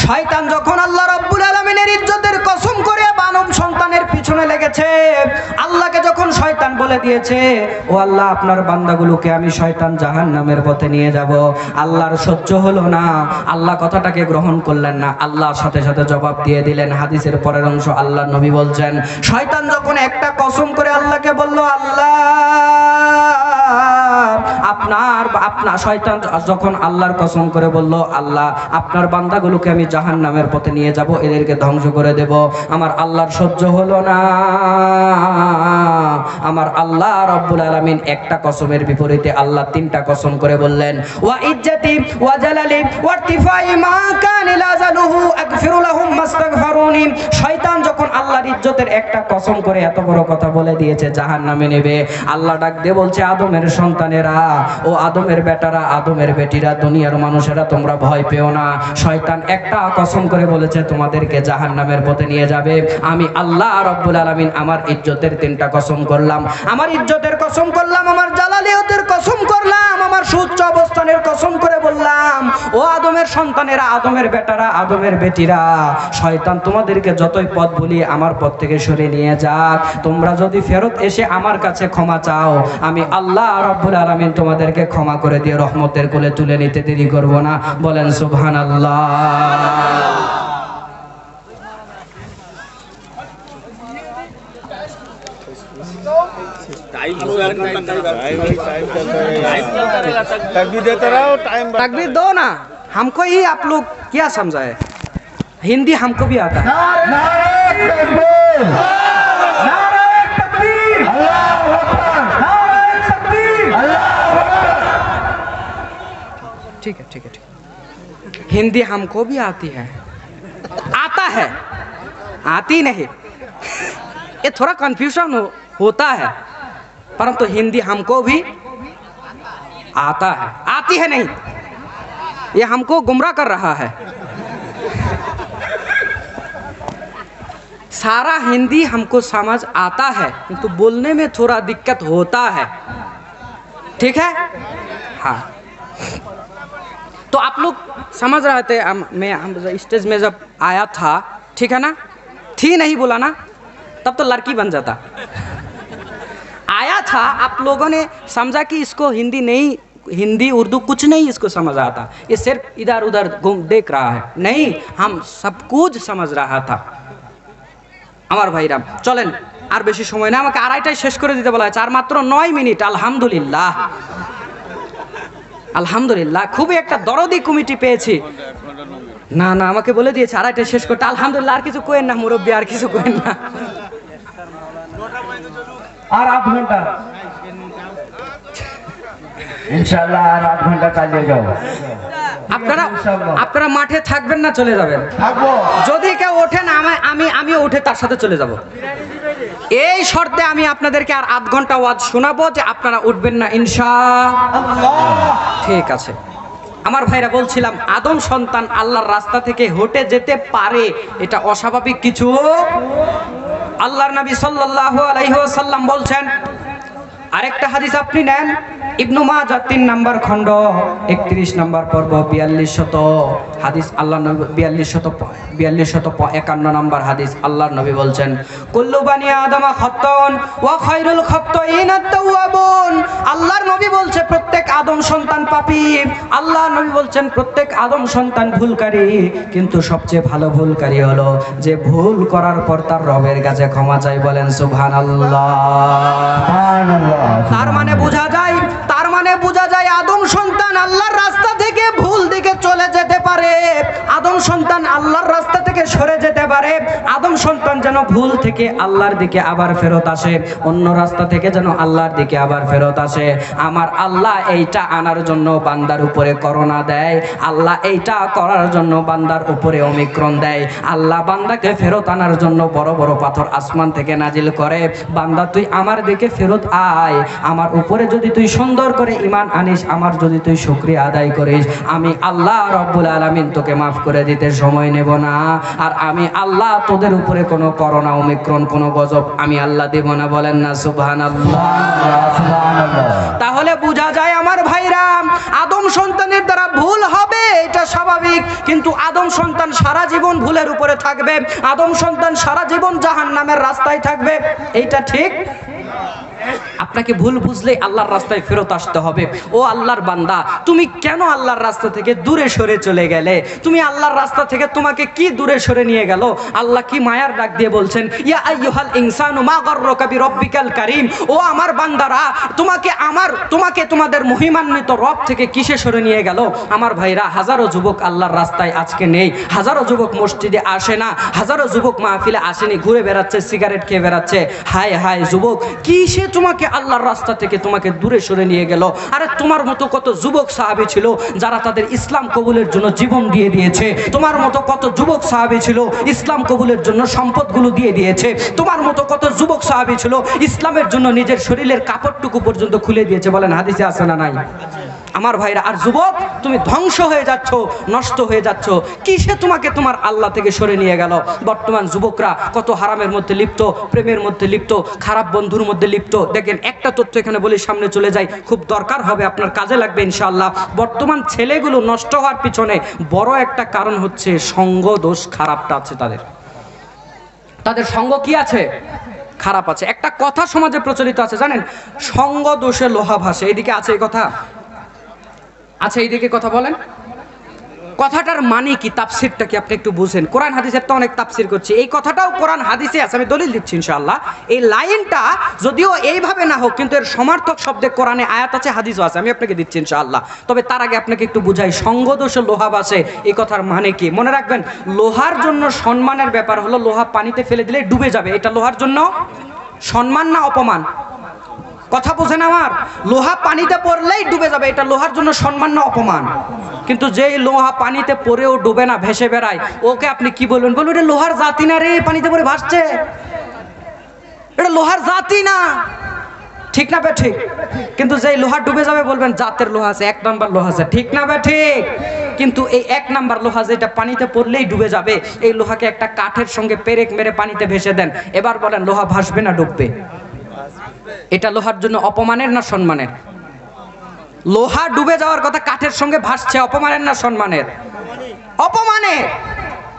শয়তান যখন আল্লাহ রাব্বুল আলামিনের ইজ্জতের কসম করে মানব সন্তানের পিছনে লেগেছে, আল্লাহকে যখন শয়তান বলে দিয়েছে ও আল্লাহ আপনার বান্দাগুলোকে আমি শয়তান জাহান্নামের পথে নিয়ে যাব, আল্লাহর সহ্য হলো না। আল্লাহ কথাটাকে গ্রহণ করলেন না, আল্লাহর সাথে সাথে জবাব দিয়ে দিলেন। হাদিসের পরের অংশ আল্লাহ নবী বলছেন শয়তান যখন একটা কসম করে আল্লাহকে বলল, আল্লাহ আপনার শয়তান যখন আল্লাহর কসম করে বলল আল্লাহ আপনার বান্দাগুলোকে আমি জাহান্নামের পথে নিয়ে যাব, এদেরকে ধ্বংস করে দেব, আমার আল্লাহর সহ্য হলো না। আমার আল্লাহ রাব্বুল আলামিন একটা কসমের বিপরীতে আল্লাহ তিনটা কসম করে বললেন, ওয়া ইজ্জতি ওয়া জালালি ওয়া ইরতিফাই মা কানা লাযালুহু আগফিরু লাহুম মাস্তাগফিরুনি। শয়তান যখন আল্লাহর ইজ্জতের একটা কসম করে এত বড় কথা বলে দিয়েছে জাহান্নামে নেবে, আল্লাহ ডাক দিয়ে বলছে আদমের সন্তানেরা, ও আদমের বেটারা, আদমের বেটিরা, দুনিয়ার মানুষেরা, তোমরা ভয় পেও না। শয়তান একটা কসম করে বলেছে তোমাদেরকে জাহান্নামের পথে নিয়ে যাবে। আমি আল্লাহ রাব্বুল আলামিন আমার ইজ্জতের তিনটা কসম করলাম, আমার ইজ্জতের কসম করলাম, আমার জালালিয়তের কসম করলাম, আমার সুউচ্চ অবস্থানের কসম করে বললাম, ও আদমের সন্তানেরা, আদমের বেটারা, আদমের বেটিরা, শয়তান তোমাদেরকে যতই পথ ভুলিয়ে আমার পথ থেকে সরে নিয়ে যাক, তোমরা যদি ফেরত এসে আমার কাছে ক্ষমা চাও, আমি আল্লাহ রাব্বুল আলামিন তোমাদেরকে ক্ষমা করে দিয়ে রহমতের কোলে তুলে নিতে দেরি করব না। বলেন সুবহানাল্লাহ। तकबीर दो ना, हमको ही आप लोग क्या समझाए, हिंदी हमको भी आता है। ठीक है ठीक है ठीक है, हिंदी हमको भी आती है, आता है, आती नहीं, ये थोड़ा कंफ्यूजन होता है, परंतु हिंदी हमको भी आता है, आती है नहीं, ये हमको गुमराह कर रहा है। सारा हिंदी हमको समझ आता है, किंतु बोलने में थोड़ा दिक्कत होता है, ठीक है। हाँ, तो आप लोग समझ रहे थे, मैं स्टेज में जब आया था, ठीक है ना, थी नहीं बोला ना, तब तो लड़की बन जाता। आया था, आप लोगों ने समझा कि इसको हिंदी नहीं, हिंदी उर्दू कुछ नहीं इसको समझ आता, ये सिर्फ इधर उधर घूम देख रहा है, नहीं, हम सब कुछ समझ रहा था। আমার ভাইরাম, চলেন আর বেশি সময় না, আমাকে আড়াইটায় শেষ করে দিতে বলা হয়েছে, আর মাত্র 9 মিনিট। আলহামদুলিল্লাহ, আলহামদুলিল্লাহ, খুবই একটা দরদি কমিটি পেয়েছি। না না, আমাকে বলে দিয়েছে আড়াইটায় শেষ করতে। আলহামদুলিল্লাহ, আর কিছু কোয়েন না মুরব্বী, আর কিছু কোয়েন না, আর আধ ঘন্টা ইনশাআল্লাহ, আর আধ ঘন্টা কাজে যাও। আপনারা মাঠে থাকবেন না চলে যাবেন? থাকবো। যদি কেউ ওঠে না, আমি উঠে তার সাথে চলে যাব, এই শর্তে আমি আপনাদেরকে আর আধ ঘন্টা ওয়াজ শোনাবো যে আপনারা উঠবেন না ইনশাআল্লাহ। ঠিক আছে আমার ভাইরা, বলছিলাম আদম সন্তান আল্লাহর রাস্তা থেকে হেঁটে যেতে পারে, এটা অস্বাভাবিক কিছু। আল্লাহর নবী সাল্লাল্লাহু আলাইহি ওয়াসাল্লাম বলছেন, আরেকটা হাদিস আপনি নেন, ইবনু মাজাহ 3 নম্বর খণ্ড 31 নম্বর পর্ব 4200 হাদিস, আল্লাহর নবী 4251 নম্বর হাদিস, আল্লাহর নবী বলছেন, কুল্লু বানি আদম খাত্তাউন ওয়া খায়রুল খাত্তাইন আত-তাওয়াবুন। আল্লাহর নবী বলছে প্রত্যেক আদম সন্তান পাপী, আল্লাহর নবী বলছেন প্রত্যেক আদম সন্তান ভুলকারী, কিন্তু সবচেয়ে ভালো ভুলকারী হলো যে ভুল করার পর তার রবের কাছে ক্ষমা চায়। বলেন সুবহানাল্লাহ। তার মানে বোঝা যায় আদম সন্তান আল্লাহর রাস্তা থেকে ভুল দিকে চলে যেতে পারে, আদম সন্তান আল্লাহর রাস্তা থেকে সরে যেতে পারে, আদম সন্তান যেন ভুল থেকে আল্লাহর দিকে আবার ফেরত আসে, অন্য রাস্তা থেকে যেন আল্লাহর দিকে আবার ফেরত আসে। আমার আল্লাহ এইটা আনার জন্য বান্দার উপরে করোনা দেয়, আল্লাহ এইটা করার জন্য বান্দার উপরে ওমিক্রন দেয়, আল্লাহ বান্দাকে ফেরত আনার জন্য বড় বড় পাথর আসমান থেকে নাজিল করে। বান্দা তুই আমার দিকে ফেরত আয়, আমার উপরে যদি তুই সুন্দর করে ঈমান আনিস, আমার যদি তুই শুকরিয়া আদায় করিস, আমি আল্লাহ রাব্বুল আলামিন তোকে মাফ করে দিতে সময় নেব না, আর আমি আল্লাহ তোদের উপরে কোনো করোনা ওমিক্রন কোনো গজব আমি আল্লাহ দেব না। বলেন না সুবহানাল্লাহ। তাহলে বোঝা যায় আমার ভাইরা, আদম সন্তানের দ্বারা ভুল হবে এটা স্বাভাবিক, কিন্তু আদম সন্তান সারা জীবন ভুলের উপরে থাকবে, আদম সন্তান সারা জীবন জাহান্নামের রাস্তায় থাকবে, এইটা ঠিক। আপনাকে ভুল বুঝলে আল্লাহর রাস্তায় ফেরত আসতে হবে। ও আল্লাহর বান্দা, তুমি কেন আল্লাহর রাস্তা থেকে দূরে সরে চলে গেলে? তুমি আল্লাহর রাস্তা থেকে তোমাকে কি দূরে সরে নিয়ে গেল? আল্লাহ কি মায়ার ডাক দিয়ে বলছেন, ইয়া আইয়ুহাল ইনসানু মা গাররাকা বিরাব্বিকাল কারীম। ও আমার বান্দারা, তোমাকে তোমাদের মহিমান্বিত রব থেকে কিসে সরে নিয়ে গেল? আমার ভাইরা, হাজারো যুবক আল্লাহর রাস্তায় আজকে নেই, হাজারো যুবক মসজিদে আসে না, হাজারো যুবক মাহফিলে আসেনি, ঘুরে বেড়াচ্ছে, সিগারেট খেয়ে বেড়াচ্ছে। হায় হায় যুবক, কিসে তোমাকে আল্লাহর রাস্তা থেকে তোমাকে দূরে সরে নিয়ে গেল? আরে তোমার মতো কত যুবক সাহাবী ছিল যারা তাদের ইসলাম কবুলের জন্য জীবন দিয়ে দিয়েছে, তোমার মতো কত যুবক সাহাবী ছিল ইসলাম কবুলের জন্য সম্পদগুলো দিয়ে দিয়েছে, তোমার মতো কত যুবক সাহাবী ছিল ইসলামের জন্য নিজের শরীরের কাপড়টুকু পর্যন্ত খুলে দিয়েছে। বলেন হাদিসে আছে না নাই? আমার ভাইরা, আর যুবক তুমি ধ্বংস হয়ে যাচ্ছ, নষ্ট হয়ে যাচ্ছ, কিসে তোমাকে তোমার আল্লাহ থেকে সরে নিয়ে গেল? বর্তমান যুবকরা কত হারামের মধ্যে লিপ্ত, প্রেমের মধ্যে লিপ্ত, খারাপ বন্ধুর মধ্যে লিপ্ত। দেখেন একটা তথ্য এখানে বলি, সামনে চলে যাই, খুব দরকার হবে, আপনার কাজে লাগবে ইনশাআল্লাহ। বর্তমান ছেলেগুলো নষ্ট হওয়ার পিছনে বড় একটা কারণ হচ্ছে সঙ্গ দোষ খারাপটা আছে তাদের। তাদের সঙ্গ কি আছে? খারাপ আছে। একটা কথা সমাজে প্রচলিত আছে জানেন, সঙ্গ দোষে লোহা ভাসে। এইদিকে আছে এই কথা, আচ্ছা এইদিকে কথা বলেন, কথাটার মানে কি, তাফসিরটা কি আপনি একটু বুঝেন। কোরআন হাদিসের তো অনেক তাফসির করছি, এই কথাটাও কোরআন হাদিসে আছে, আমি দলিল দিচ্ছি ইনশাআল্লাহ। এই লাইনটা যদিও এইভাবে না হোক, কিন্তু এর সমার্থক শব্দে কোরআনে আয়াত আছে, হাদিসও আছে, আমি আপনাকে দিচ্ছি ইনশাআল্লাহ। তবে তার আগে আপনাকে একটু বুঝাই, সঙ্গদোষে লোহা ভাসে এই কথার মানে কি। মনে রাখবেন, লোহার জন্য সম্মানের ব্যাপার হলো, লোহা পানিতে ফেলে দিলে ডুবে যাবে, এটা লোহার জন্য সম্মান না অপমান? কথা বোঝেন আমার? লোহা পানিতে পড়লেই ডুবে যাবে, এটা লোহার জন্য সম্মান না অপমান? কিন্তু যেই লোহা পানিতে পড়েও ডুবে না, ভেসে বেড়ায়, ওকে আপনি কি বলবেন? বলবেন এটা লোহার জাতি না রে, পানিতে পড়ে ভাসছে, এটা লোহার জাতি না, ঠিক না বে ঠিক? কিন্তু যেই লোহা ডুবে যাবে বলবেন জাতের লোহা আছে, 1 নাম্বার লোহা আছে, ঠিক না বে ঠিক? কিন্তু এই 1 নাম্বার লোহা যেটা পানিতে পড়লেই ডুবে যাবে, এই লোহাকে একটা কাঠের সঙ্গে পেরেক মেরে পানিতে ভেসে দেন, এবার বলেন লোহা ভাসবে না ডুববে? এটা লোহার জন্য অপমানের না সম্মানের? লোহা ডুবে যাওয়ার কথা, কাঠের সঙ্গে ভাসছে, অপমানের না সম্মানের? অপমানের।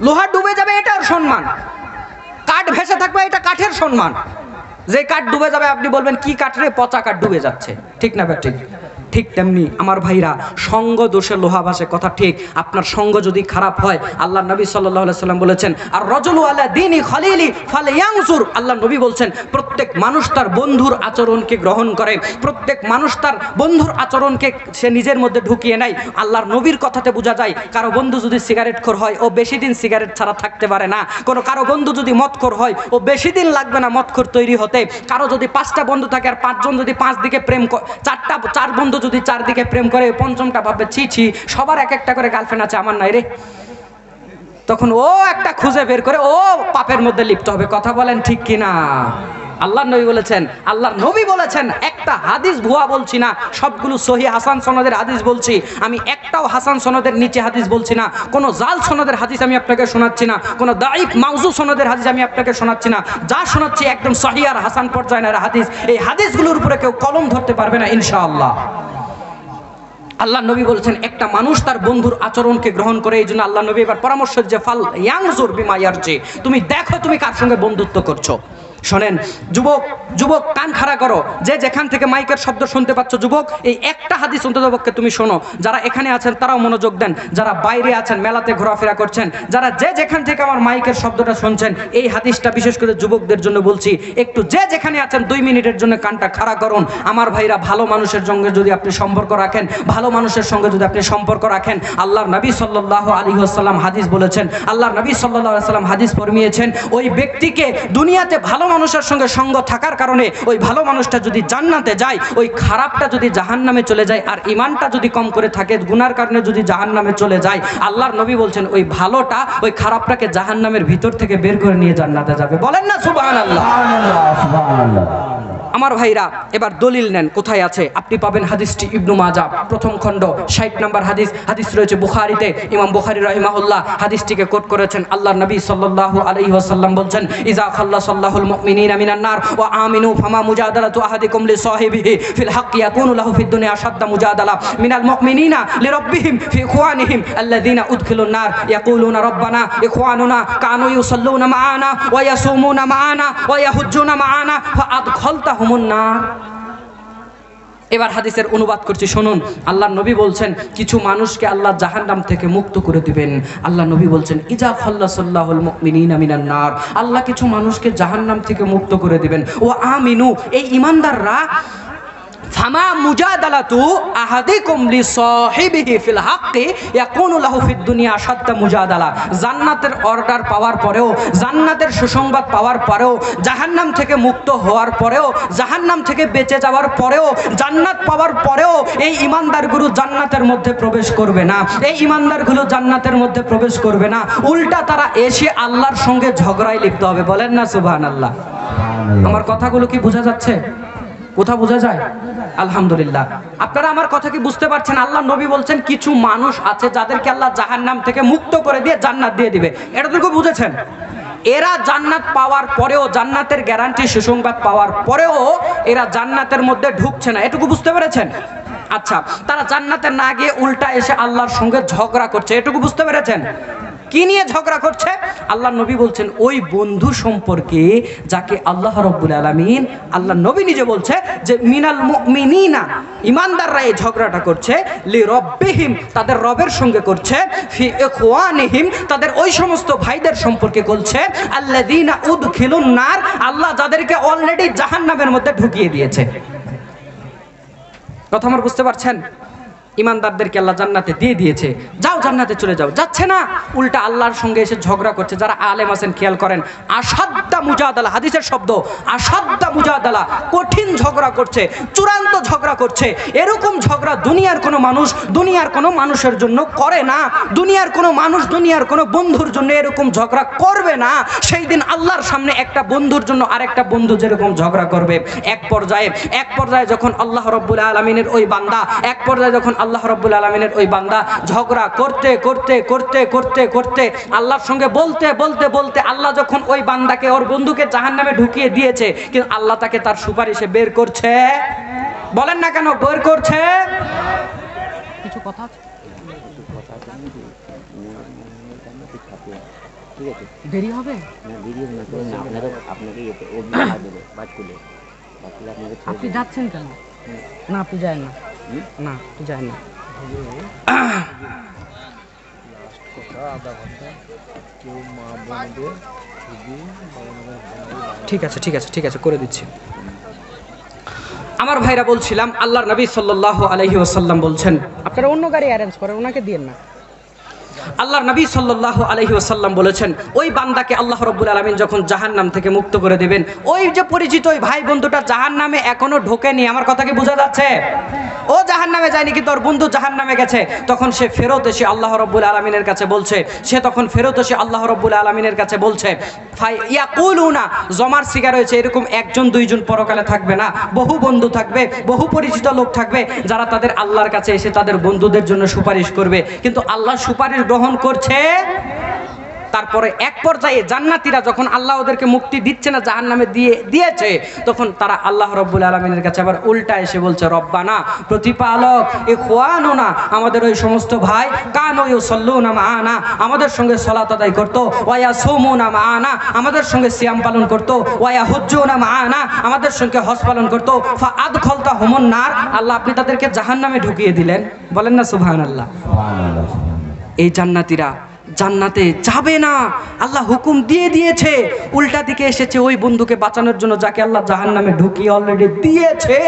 লোহা ডুবে যাবে এটার সম্মান, কাঠ ভেসে থাকবে এটা কাঠের সম্মান। যে কাঠ ডুবে যাবে আপনি বলবেন কি কাঠ রে, পচা কাঠ ডুবে যাচ্ছে, ঠিক না ঠিক? ঠিক তেমনি আমার ভাইরা, সঙ্গ দোষে লোহা ভাসে, কথা ঠিক। আপনার সঙ্গ যদি খারাপ হয়, আল্লাহ নবী সাল্লাল্লাহু আলাইহি সাল্লাম বলেছেন, আর রাজুলু আলা দীনি খলিলি ফালয়ানজুর, আল্লাহ নবী বলছেন প্রত্যেক মানুষ তার বন্ধুর আচরণকে গ্রহণ করে, প্রত্যেক মানুষ তার বন্ধুর আচরণকে সে নিজের মধ্যে ঢুকিয়ে নেয়। আল্লাহর নবীর কথাতে বোঝা যায়, কারো বন্ধু যদি সিগারেটখোর হয়, ও বেশি দিন সিগারেট ছাড়া থাকতে পারে না। কারো বন্ধু যদি মদখোর হয়, ও বেশি দিন লাগবে না মদখোর তৈরি হতে। কারো যদি 5টা বন্ধু থাকে, আর 5 জন যদি 5 দিকে প্রেম, 4 বন্ধু যদি 4 দিকে প্রেম করে, 5মটা ভাববে ছি ছি, সবার এক একটা করে গার্লফ্রেন্ড আছে, আমার নাই রে। তখন ও একটা খুঁজে বের করে ও পাপের মধ্যে লিপ্ত হবে। কথা বলেন ঠিক কিনা? আল্লাহ নবী বলেছেন, আল্লাহ নবী বলেছেন, একটা হাদিস ভুয়া বলছি না, সবগুলো সহি হাসান সনদের হাদিস বলছি। আমি একটাও হাসান সনদের নিচে হাদিস বলছি না, কোনো জাল সনদের হাদিস আমি আপনাকে শোনাচ্ছি না, কোনো দাঈফ মাউজু সনদের হাদিস আমি আপনাকে শোনাচ্ছি না। যা শোনাচ্ছি একদম সহি আর হাসান পর্যায়ের হাদিস। এই হাদিসগুলোর উপরে কেউ কলম ধরতে পারবে না ইনশাআল্লাহ। আল্লাহ নবী বলেছেন, একটা মানুষ তার বন্ধুর আচরণকে গ্রহণ করে। এই জন্য আল্লাহ নবী এবার পরামর্শ যে ফাল ইয়ানজুর বিমা ইয়ারজি, তুমি দেখো তুমি কার সঙ্গে বন্ধুত্ব করছো। শোনেন যুবক কান খাড়া করো, যে যেখান থেকে মাইকের শব্দ শুনতে পাচ্ছ যুবক, এই একটা হাদিস অন্ততপক্ষে তুমি শোনো। যারা এখানে আছেন তারাও মনোযোগ দেন, যারা বাইরে আছেন মেলাতে ঘোরাফেরা করছেন, যারা যে যেখান থেকে আমার মাইকের শব্দটা শুনছেন, এই হাদিসটা বিশেষ করে যুবকদের জন্য বলছি। একটু যে যেখানে আছেন 2 মিনিটের জন্য কানটা খাড়া করুন। আমার ভাইরা, ভালো মানুষের সঙ্গে যদি আপনি সম্পর্ক রাখেন, ভালো মানুষের সঙ্গে যদি আপনি সম্পর্ক রাখেন, আল্লাহর নবী সাল্লাল্লাহু আলাইহি ওয়াসাল্লাম হাদিস বলেছেন, আল্লাহর নবী সাল্লাল্লাহু আলাইহি ওয়াসাল্লাম হাদিস ফরমিয়েছেন, ওই ব্যক্তিকে দুনিয়াতে ভালো মানুষের সঙ্গে সঙ্গ থাকার কারণে ওই ভালো মানুষটা যদি জান্নাতে যায়, ওই খারাপটা যদি জাহান্নামে চলে যায়, আর ঈমানটা যদি কম করে থাকে, গুনার কারণে যদি জাহান্নামে চলে যায়, আল্লাহর নবী বলছেন ওই ভালোটা ওই খারাপটাকে জাহান্নামের ভিতর থেকে বের করে নিয়ে জান্নাতে যাবে। বলেন না সুবহানাল্লাহ? আমার ভাইরা, এবার দলিল নেন, কোথায় আছে? আপনি পাবেন হাদিসটি ইবনু মাজাহ প্রথম খণ্ড 60 নম্বর হাদিস। হাদিস রয়েছে বুখারীতে, ইমাম বুখারী রাহিমাহুল্লাহ হাদিসটিকে কোট করেছেন। আল্লাহর নবী সাল্লাল্লাহু আলাইহি ওয়াসাল্লাম বলছেন, ইজা খাল্লাসাল্লাহুল মুমিনিনা মিনান নার ওয়া আমিনু ফামা মুজাদালাতু আহাদিকুম লিসাহিবিহি ফিল হাক্কি ইয়াকুনু লাহু ফিদ দুনিয়া আশাদ্দা মুজাদালা মিনাল মুমিনিনা লিরাব্বিহিম ফি ইখওয়ানিহিম আল্লাযিনা উদখিলুন নার ইয়াকুলুনা রাব্বানা ইখওয়ানুনা কানু ইউসাল্লুনা মা'ানা ওয়া ইয়াসুমুনা মা'ানা ওয়া ইয়াহুজ্জুনা মা'ানা ফাআদখালতা। এবার হাদিসের অনুবাদ করছি, শুনুন। আল্লাহর নবী বলছেন, কিছু মানুষকে আল্লাহ জাহান্নাম থেকে মুক্ত করে দিবেন। আল্লাহ নবী বলছেন, ইজা খাল্লাসাল্লাহুল মুমিনিনা মিনান নার, আল্লাহ কিছু মানুষকে জাহান্নাম থেকে মুক্ত করে দিবেন। ও আমিনু, এই ঈমানদাররা ফামা মুজাদালাতু আহাদিকুম লিসাহিবিহি ফিল হাক্কি ইয়াকুনু লাহু ফিদ দুনিয়া আশাদ্দা মুজাদালা। জান্নাতের অর্ডার পাওয়ার পরেও, জান্নাতের সুসংবাদ পাওয়ার পরেও, জাহান্নাম থেকে মুক্ত হওয়ার পরেও, জাহান্নাম থেকে বেঁচে যাওয়ার পরেও, জান্নাত পাওয়ার পরেও এই ঈমানদারগুলো জান্নাতের মধ্যে প্রবেশ করবে না। এই ঈমানদারগুলো জান্নাতের মধ্যে প্রবেশ করবে না, উল্টা তারা এসে আল্লাহর সঙ্গে ঝগড়ায় লিপ্ত হবে। বলেন না সুবহানাল্লাহ? আমার কথাগুলো কি বোঝা যাচ্ছে? কথা বোঝা যায়? আলহামদুলিল্লাহ। আপনারা আমার কথা কি বুঝতে পারছেন? আল্লাহ নবী বলছেন কিছু মানুষ আছে যাদেরকে আল্লাহ জাহান্নাম থেকে মুক্ত করে দিয়ে জান্নাত দিয়ে দিবে। এতটুকু বুঝেছেন? এরা জান্নাত পাওয়ার পরেও, জান্নাতের গ্যারান্টি সুসংবাদ পাওয়ার পরেও এরা জান্নাতের মধ্যে ঢুকছে না, এটুকু বুঝতে পেরেছেন? আচ্ছা, তারা জান্নাতে না গিয়ে উল্টা এসে আল্লাহর সঙ্গে ঝগড়া করছে, এটুকু বুঝতে পেরেছেন? কি নিয়ে ঝগড়া করছে? আল্লাহ নবী বলছেন ওই বন্ধু সম্পর্কে যাকে আল্লাহ রাব্বুল আলামিন, আল্লাহ নবী নিজে বলছে যে মিনাল মুমিনিনা, ইমানদাররা এই ঝগড়াটা করছে লি রব্বিহিম, তাদের রবের সঙ্গে করছে, ফি ইখওয়ানিহিম, তাদের ওই সমস্ত ভাইদের সম্পর্কে বলছে, আল্লাযীনা উদখিলুন নার, আল্লাহ যাদেরকে অলরেডি জাহান্নামের মধ্যে ঢুকিয়ে দিয়েছে। কথা আমার বুঝতে পারছেন? ইমানদারদেরকে আল্লাহ জান্নাতে দিয়ে দিয়েছে, যাও জান্নাতে চলে যাও, যাচ্ছে না, উল্টা আল্লাহর সঙ্গে এসে ঝগড়া করছে। যারা আলেম আছেন খেয়াল করেন, আসাদ্দা মুজাদালা, হাদিসের শব্দ আসাদ্দা মুজাদালা, কঠিন ঝগড়া করছে, চূড়ান্ত ঝগড়া করছে। এরকম ঝগড়া দুনিয়ার কোনো মানুষ, দুনিয়ার কোনো মানুষের জন্য করে না, দুনিয়ার কোনো মানুষ দুনিয়ার কোনো বন্ধুর জন্য এরকম ঝগড়া করবে না। সেই দিন আল্লাহর সামনে একটা বন্ধুর জন্য আরেকটা বন্ধু যেরকম ঝগড়া করবে, এক পর্যায়ে যখন আল্লাহ রাব্বুল আলামিনের ওই বান্দা, এক পর্যায়ে যখন আল্লাহ রাব্বুল আলামিনের ওই বান্দা ঝগড়া করতে করতে করতে করতে করতে আল্লাহর সঙ্গে বলতে বলতে বলতে আল্লাহ যখন ওই বান্দাকে, ওর বন্ধুকে জাহান্নামে ঢুকিয়ে দিয়েছে, কিন্তু আল্লাহ তাকে তার সুপারিশে বের করছে। বলেন না কেন বের করছে? কিছু কথা আছে? দেরি হবে? আপনি যাচ্ছেন কেন? না আপনি যায় না, না আপনি যায় না। ঠিক আছে ঠিক আছে ঠিক আছে, করে দিচ্ছি। আমার ভাইরা বলছিলাম, আল্লাহর নবী সাল্লাল্লাহু আলাইহি ওয়াসাল্লাম বলছেন, আপনারা অন্য গাড়ি অ্যারেঞ্জ করেন, ওনাকে দিয়েন না। আল্লাহর নবী সাল্লাল্লাহু আলাইহি ওয়াসাল্লাম বলেছেন ওই বান্দাকে আল্লাহ রাব্বুল আলামিন যখন জাহান্নাম থেকে মুক্ত করে দিবেন, ওই যে পরিচিত ওই ভাই বন্ধুটা জাহান্নামে এখনো ঢোকেনি, আমার কথা কি বোঝা যাচ্ছে? ও জাহান্নামে যায়নি কিন্তু ওর বন্ধু জাহান্নামে গেছে, তখন সে ফেরত এসে আল্লাহ রাব্বুল আলামিনের কাছে বলছে, সে তখন ফেরত এসে আল্লাহ রাব্বুল আলামিনের কাছে বলছে, ইয়াকুলুনা, জমার সিগা রয়েছে, এরকম একজন দুইজন পরকালে থাকবে না, বহু বন্ধু থাকবে, বহু পরিচিত লোক থাকবে যারা তাদের আল্লাহর কাছে এসে তাদের বন্ধুদের জন্য সুপারিশ করবে, কিন্তু আল্লাহ সুপারিশ গ্রহণ করছে। তারপরে এক পর্যায়ে জান্নাতীরা যখন আল্লাহ ওদেরকে মুক্তি দিচ্ছে না, জাহান্নামে দিয়েছে, তখন তারা আল্লাহ রাব্বুল আলামিনের কাছে আবার উল্টা এসে বলছে, রব্বানা, প্রতিপালক, ইখওয়ানুনা, আমাদের ওই সমস্ত ভাই, কানু ইউসাল্লুনা মাআনা, আমাদের সঙ্গে সালাত আদায় করতো, ওয়া ইয়াসুমুনা মাআনা, আমাদের সঙ্গে সিয়াম পালন করতো, ওয়া ইয়াহুজ্জুনা মাআনা, আমাদের সঙ্গে হজ পালন করতো, ফা আদখালতাহুমুন নার, আল্লাহ আপনি তাদেরকে জাহান্নামে ঢুকিয়ে দিলেন। বলেন না সুবহানাল্লাহ। এই জান্নাতীরা জান্নাতে যাবে না, আল্লাহ হুকুম দিয়ে দিয়েছে, উল্টা দিকে এসেছে ওই বন্ধুকে বাঁচানোর জন্য যাকে আল্লাহ জাহান্নামে ঢুকিয়ে অলরেডি দিয়েছে।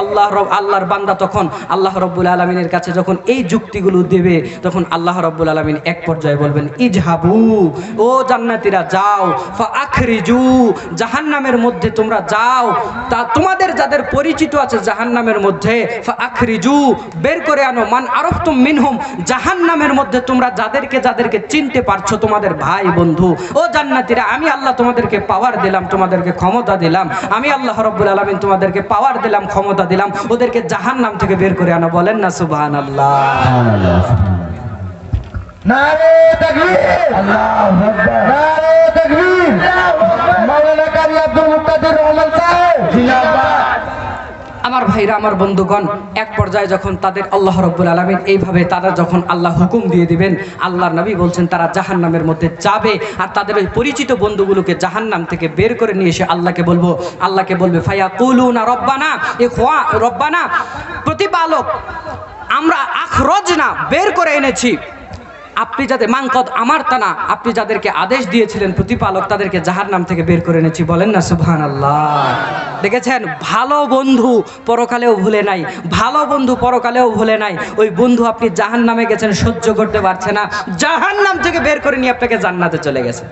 আল্লাহর বান্দা তখন আল্লাহ রাব্বুল আলামিনের কাছে যখন এই যুক্তিগুলো দেবে, তখন আল্লাহ রাব্বুল আলামিন এক পর্যায়ে বলবেন, ইজহাবু, ও জান্নাতীরা যাও, ফা আখরিজু, জাহান্নামের মধ্যে তোমরা যাও, তা তোমাদের যাদের পরিচিত আছে জাহান্নামের মধ্যে, ফা আখরিজু, বের করে আনো, মান আরাফতুম মিনহুম, জাহান্নামের মধ্যে তোমরা যাদেরকে চিনতে পারছো, তোমাদের ভাই বন্ধু। ও জান্নাতীরা, আমি আল্লাহ তোমাদেরকে পাওয়ার দিলাম, তোমাদেরকে ক্ষমতা দিলাম, আমি আল্লাহ রাব্বুল আলামিন তোমাদেরকে পাওয়ার দিলাম, ক্ষমতা দিলাম, ওদেরকে জাহান্নাম থেকে বের করে আনো। বলেন না সুবহানাল্লাহ। নারে তাকবীর, আল্লাহু আকবার, নারে তাকবীর, মাওলানা কারি আব্দুল মুক্তাদির রহমান সাহেব জিন্দাবাদ। আমার ভাইরা, আমার বন্ধুগণ, এক পর্যায়ে যখন তাদের আল্লাহ রাব্বুল আলামিন এইভাবে তারা যখন আল্লাহ হুকুম দিয়ে দিবেন, আল্লাহর নবী বলছেন তারা জাহান্নামের মধ্যে যাবে, আর তাদের ওই পরিচিত বন্ধুগুলোকে জাহান্নাম থেকে বের করে নিয়ে এসে আল্লাহকে বলবে ফায়াকুলুনা রব্বানা, রব্বানা, প্রতিপালক, আমরা আখরজনা, বের করে এনেছি, আপনি যাদের মানকদ আমার তানা, আপনি যাদেরকে আদেশ দিয়েছিলেন প্রতিপালক, তাদেরকে জাহান্নাম থেকে বের করে এনেছি। বলেন না সুবহানাল্লাহ। দেখেছেন, ভালো বন্ধু পরকালেও ভুলে নাই, ভালো বন্ধু পরকালেও ভুলে নাই। ওই বন্ধু আপনি জাহান্নামে গেছেন, সহ্য করতে পারছে না, জাহান্নাম থেকে বের করে নিয়ে আপনাকে জান্নাতে চলে গেছে।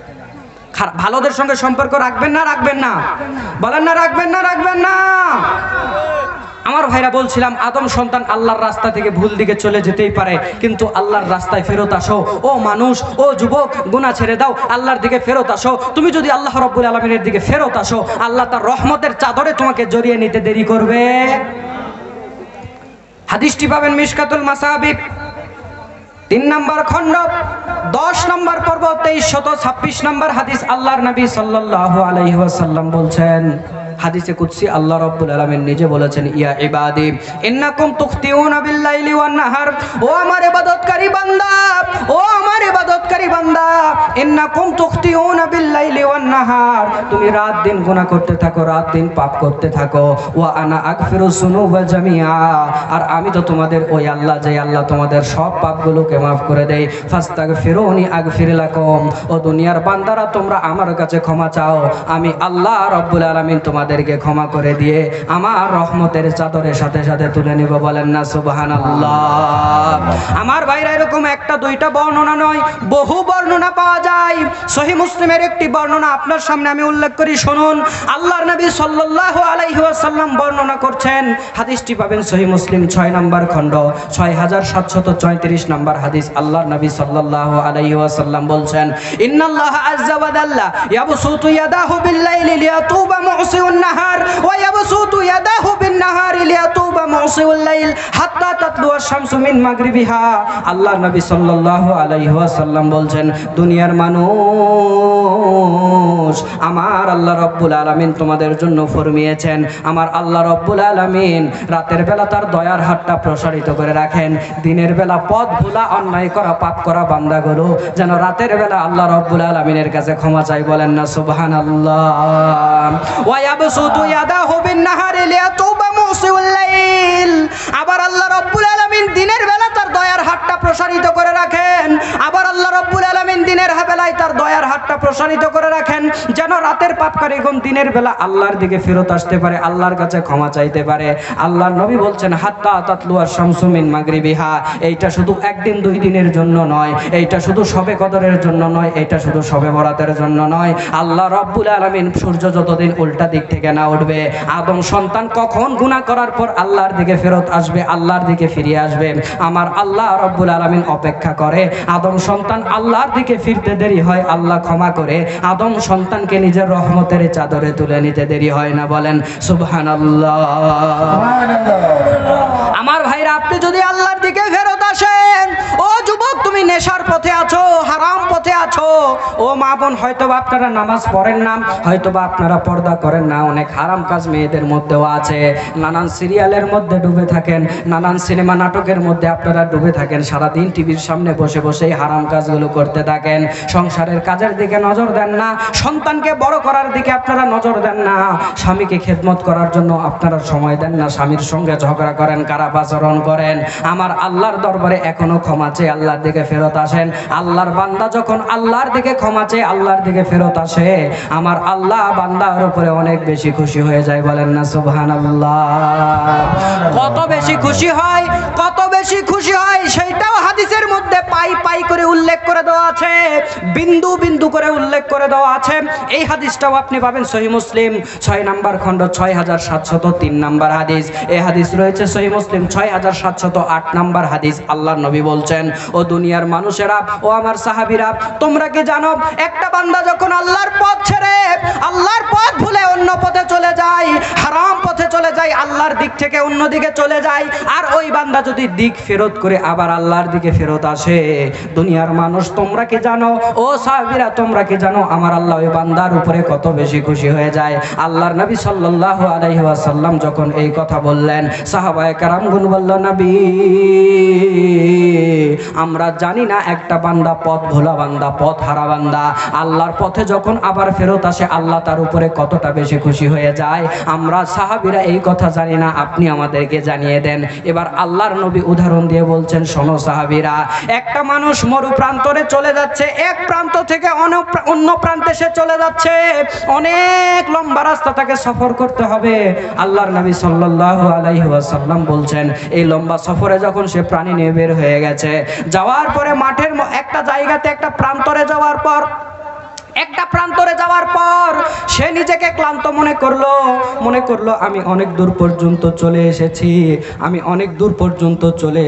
ভালোদের সঙ্গে সম্পর্ক রাখবেন না রাখবেন না? বলেন না রাখবেন না রাখবেন না? আমার ভাইরা বলছিলাম আদম সন্তান আল্লাহর রাস্তা থেকে ভুল দিকে চলে যেতেই পারে, কিন্তু আল্লাহর রাস্তায় ফেরত আসো। ও মানুষ, ও যুবক, গুনাহ ছেড়ে দাও, আল্লাহর দিকে ফেরত আসো। তুমি যদি আল্লাহ রাব্বুল আলামিনের দিকে ফেরত আসো, আল্লাহ তার রহমতের চাদরে তোমাকে জড়িয়ে নিতে দেরি করবে। হাদিসটি পাবেন মিশকাতুল মাসাবিব 3 নম্বর খণ্ড 10 নম্বর পর্ব 2326 নম্বর হাদিস। আল্লাহর নবী সাল্লাল্লাহু আলাইহি ওয়াসাল্লাম বলছেন, হাদিসে কুদসি আল্লাহ রাব্বুল আলামিন নিজে বলেছেন, ইয়া ইবাদি ইন্নাকুম তুখতিউনা বিল-লাইলি ওয়ান-নাহার। ও আমার ইবাদতকারী বান্দা, ও আমার ইবাদতকারী বান্দা, ইন্নাকুম তুখতিউনা বিল-লাইলি ওয়ান-নাহার। তুমি রাত দিন গুনাহ করতে থাকো, রাত দিন পাপ করতে থাকো। ওয়া আনা আগফিরুস যুনুবা জামিআ। আর আমি তো তোমাদের ওই আল্লাহ, যে আল্লাহ তোমাদের সব পাপগুলোকে মাফ করে দেয়। ফাস্তাগফিরুনি আগফির লাকুম। ও দুনিয়ার বান্দারা, তোমরা আমার কাছে ক্ষমা চাও, আমি আল্লাহ রাব্বুল আলামিন তোমাদেরকে ক্ষমা করে দিয়ে আমার রহমতের চাদরের সাথে সাথে তুলে নিব। বলেন না সুবহানাল্লাহ। আমার ভাইরা, এরকম একটা দুইটা বর্ণনা নয়, বহু বর্ণনা পাওয়া যায়। সহিহ মুসলিমের একটি বর্ণনা আপনার সামনে আমি উল্লেখ করি, শুনুন। আল্লাহর নবী সাল্লাল্লাহু আলাইহি ওয়াসাল্লাম বর্ণনা করছেন, হাদিসটি পাবেন সহিহ মুসলিম 6 নম্বর খণ্ড 6734 নম্বর হাদিস। আল্লাহর নবী সাল্লাল্লাহু আলাইহি ওয়াসাল্লাম বলছেন, ইন্নাল্লাহা আযজা ওয়া জাল্লা ইয়াবসুতু ইয়াদাহু বিল-লাইলি লিয়াতুবা মুহসিউন নাহার ওয়া ইয়াবসুতু ইয়াদাহু বিন-নাহারি লিয়াতুবা মুহসিউল লাইল হাত্তা তাতলু আশ-শামসু মিন মাগরিবিহা। আল্লাহর নবী সাল্লাল্লাহু আলাইহি ওয়াসাল্লাম বলছেন, দুনিয়ার মানুষ, আমার আল্লাহ রাব্বুল আলামিন তোমাদের জন্য ফরমিয়েছেন, আমার আল্লাহ রাব্বুল আলামিন রাতের বেলা তার দয়ার হাতটা প্রসারিত করে রাখেন। দিনের বেলা পথ ভোলা, অন্যায় করা, পাপ করা বান্দাগুলো যেন রাতের বেলা আল্লাহ রাব্বুল আলামিনের কাছে ক্ষমা চাই। বলেন না সুবহানাল্লাহ। ওয়া ইয়াবসুতু ইয়াদাহু বিন-নাহারি লিয়াতুবা মুহসিউল লাইল। আবার আল্লাহ রাব্বুল আলামিন দিনের বেলা তার দয়ার হাতটা প্রসারিত করে রাখেন। আবার আল্লাহ রাব্বুল আলামিন দিনের বেলায় তার দয়ার হাতটা প্রসারিত করে রাখেন, যেন রাতের পাপকারীগণ দিনের বেলা আল্লাহর দিকে ফেরত আসতে পারে, আল্লাহর কাছে ক্ষমা চাইতে পারে। আল্লাহর নবী বলছেন, হাত্তা তাতলু আশ-শামসু মিন মাগরিবিহা। এইটা শুধু একদিন দুই দিনের জন্য নয়, এইটা শুধু শবে কদরের জন্য নয়, এইটা শুধু শবে বরাতের জন্য নয়। আল্লাহ রাব্বুল আলামিন সূর্য যতদিন উল্টা দিক থেকে না উঠবে, আদম সন্তান কখন গুনাহ করার পর আল্লাহর দিকে ফেরত আসবে, আল্লাহর দিকে ফিরে আসবে, আমার আল্লাহ রাব্বুল আলামিন অপেক্ষা করে। আদম সন্তান আল্লাহর দিকে ফিরতে দেরি হয়, আল্লাহ ক্ষমা করে আদম সন্তানকে নিজের রহমতের চাদরে তুলে নিতে দেরি হয় না। বলেন সুবহানাল্লাহ। আমার ভাইরা, আপনি যদি আল্লাহর দিকে ফেরত আসেন, ও যুবক, তুমি নেশার পথে আছো, হারাম পথে আছো। ও মা বোন, হয়তোবা আপনারা নামাজ পড়েন না, হয়তোবা আপনারা পর্দা করেন না, অনেক হারাম কাজ মেয়েদের মধ্যেও আছে। নানান সিরিয়ালের মধ্যে ডুবে থাকেন, নানান সিনেমা নাটকের মধ্যে আপনারা ডুবে থাকেন, সারাদিন টিভির সামনে বসে বসে হারাম কাজগুলো করতে থাকেন। সংসারের কাজের দিকে নজর দেন না, সন্তানকে বড় করার দিকে আপনারা নজর দেন না, স্বামীকে খেদমত করার জন্য আপনারা সময় দেন না, স্বামীর সঙ্গে ঝগড়া করেন, খারাপ আচরণ করেন। আমার আল্লাহর দরবারে এখনো ক্ষমা চেয়ে আল্লাহর দিকে ফেরত আসেন। আল্লাহর বান্দা যখন আল্লাহর দিকে ক্ষমা চেয়ে আল্লাহর দিকে ফেরত আসে, আমার আল্লাহ বান্দার উপরে অনেক বেশি খুশি হয়ে যায়। বলেন না সুবহানাল্লাহ। কত বেশি খুশি হয়, কত বেশি খুশি হয়, সেইটাও হাদিসের মধ্যে পাই পাই করে উল্লেখ করে দেওয়া আছে, বিন্দু বিন্দু করে উল্লেখ করে দেওয়া আছে। এই হাদিসটাও আপনি পাবেন সহিহ মুসলিম 6 নম্বর খণ্ড 6703 নম্বর হাদিস। এই হাদিস রয়েছে সহিহ মুসলিম 6708 নম্বর হাদিস। আল্লাহর নবী বলছেন, ও দুনিয়ার মানুষেরা, ও আমার সাহাবীরা, তোমরা কি জানো, একটা বান্দা যখন আল্লাহর পথ ছেড়ে, আল্লাহর পথ ভুলে অন্য পথে চলে যায়, হারাম পথে চলে যায়, আল্লাহর দিক থেকে অন্য দিকে চলে যায়, আর ওই বান্দা যদি দিক ফেরত করে আবার আল্লাহর দিকে ফেরত আসে, দুনিয়ার মানুষ, তোমরা কি জানো, ও সাহাবীরা, তোমরা কি জানো, আমার আল্লাহ ওই বান্দার উপরে কত বেশি খুশি হয়ে যায়। আল্লাহর নবী সাল্লাল্লাহু আলাইহি ওয়াসাল্লাম যখন এই কথা বললেন, সাহাবায়ে কেরামগণ বলল, নবী, আমরা জানি না একটা বান্দা পথ ভোলা বান্দা, পথ হারা বান্দা, আল্লাহর পথে যখন আবার ফেরত আসে, আল্লাহ তার উপরে কতটা বেশি খুশি হয়ে যায়। আমরা সাহাবীরা এই কথা জানি না, আপনি আমাদেরকে জানিয়ে দেন। এবার আল্লাহর নবী উদাহরণ দিয়ে বলছেন, শোনো সাহাবীরা, একটা মানুষ মরু প্রান্তরে চলে যাচ্ছে, এক প্রান্ত থেকে অন্য প্রান্তে সে চলে যাচ্ছে, অনেক লম্বা রাস্তা তাকে সফর করতে হবে। আল্লাহর নবী সাল্লাল্লাহু আলাইহি ওয়াসাল্লাম বলছেন, এই লম্বা সফরে যখন সে প্রাণী নিয়ে বের হয়ে গেছে, যাওয়ার পরে মাঠের একটা জায়গাতে, একটা প্রান্তরে যাওয়ার পর একটা প্রান্তরে যাওয়ার পর সে নিজেকে ক্লান্ত মনে করলো আমি অনেক দূর পর্যন্ত চলে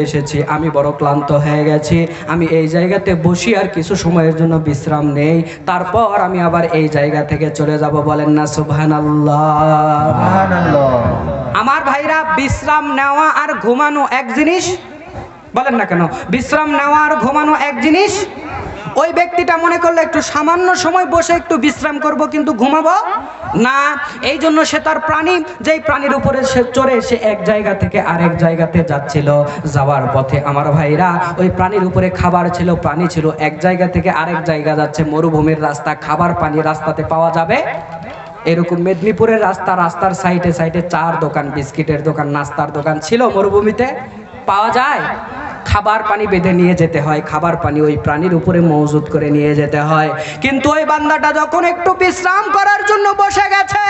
এসেছি, আমি বড় ক্লান্ত হয়ে গেছি, আমি এই জায়গাতে বসি আর কিছু সময়ের জন্য বিশ্রাম নেই, তারপর আমি আবার এই জায়গা থেকে চলে যাব। বলেন না সুবহানাল্লাহ। আমার ভাইরা, বিশ্রাম নেওয়া আর ঘুমানো এক জিনিস? বলেন না কেন? বিশ্রাম নেওয়া আর ঘুমানো এক জিনিস? ওই ব্যক্তিটা মনে করলো একটু সামান্য সময় বসে একটু বিশ্রাম করব, কিন্তু ঘুমাবো না। এই জন্য সে তার প্রাণী, যেই প্রাণীর উপরে সে চড়ে সে এক জায়গা থেকে আরেক জায়গাতে যাচ্ছিল, যাওয়ার পথে আমার ভাইরা ওই প্রাণীর উপরে খাবার ছিল, প্রাণী ছিল, এক জায়গা থেকে আরেক জায়গা যাচ্ছে, মরুভূমির রাস্তা, খাবার পানি রাস্তাতে পাওয়া যাবে? এরকম মেদিনীপুরের রাস্তার সাইডে সাইডে চার দোকান, বিস্কিটের দোকান, নাস্তার দোকান ছিল, মরুভূমিতে পাওয়া যায়? খাবার পানি বেঁধে নিয়ে যেতে হয়, খাবার পানি ওই প্রাণীর উপরে মজুদ করে নিয়ে যেতে হয়। কিন্তু ওই বান্দাটা যখন একটু বিশ্রাম করার জন্য বসে গেছে,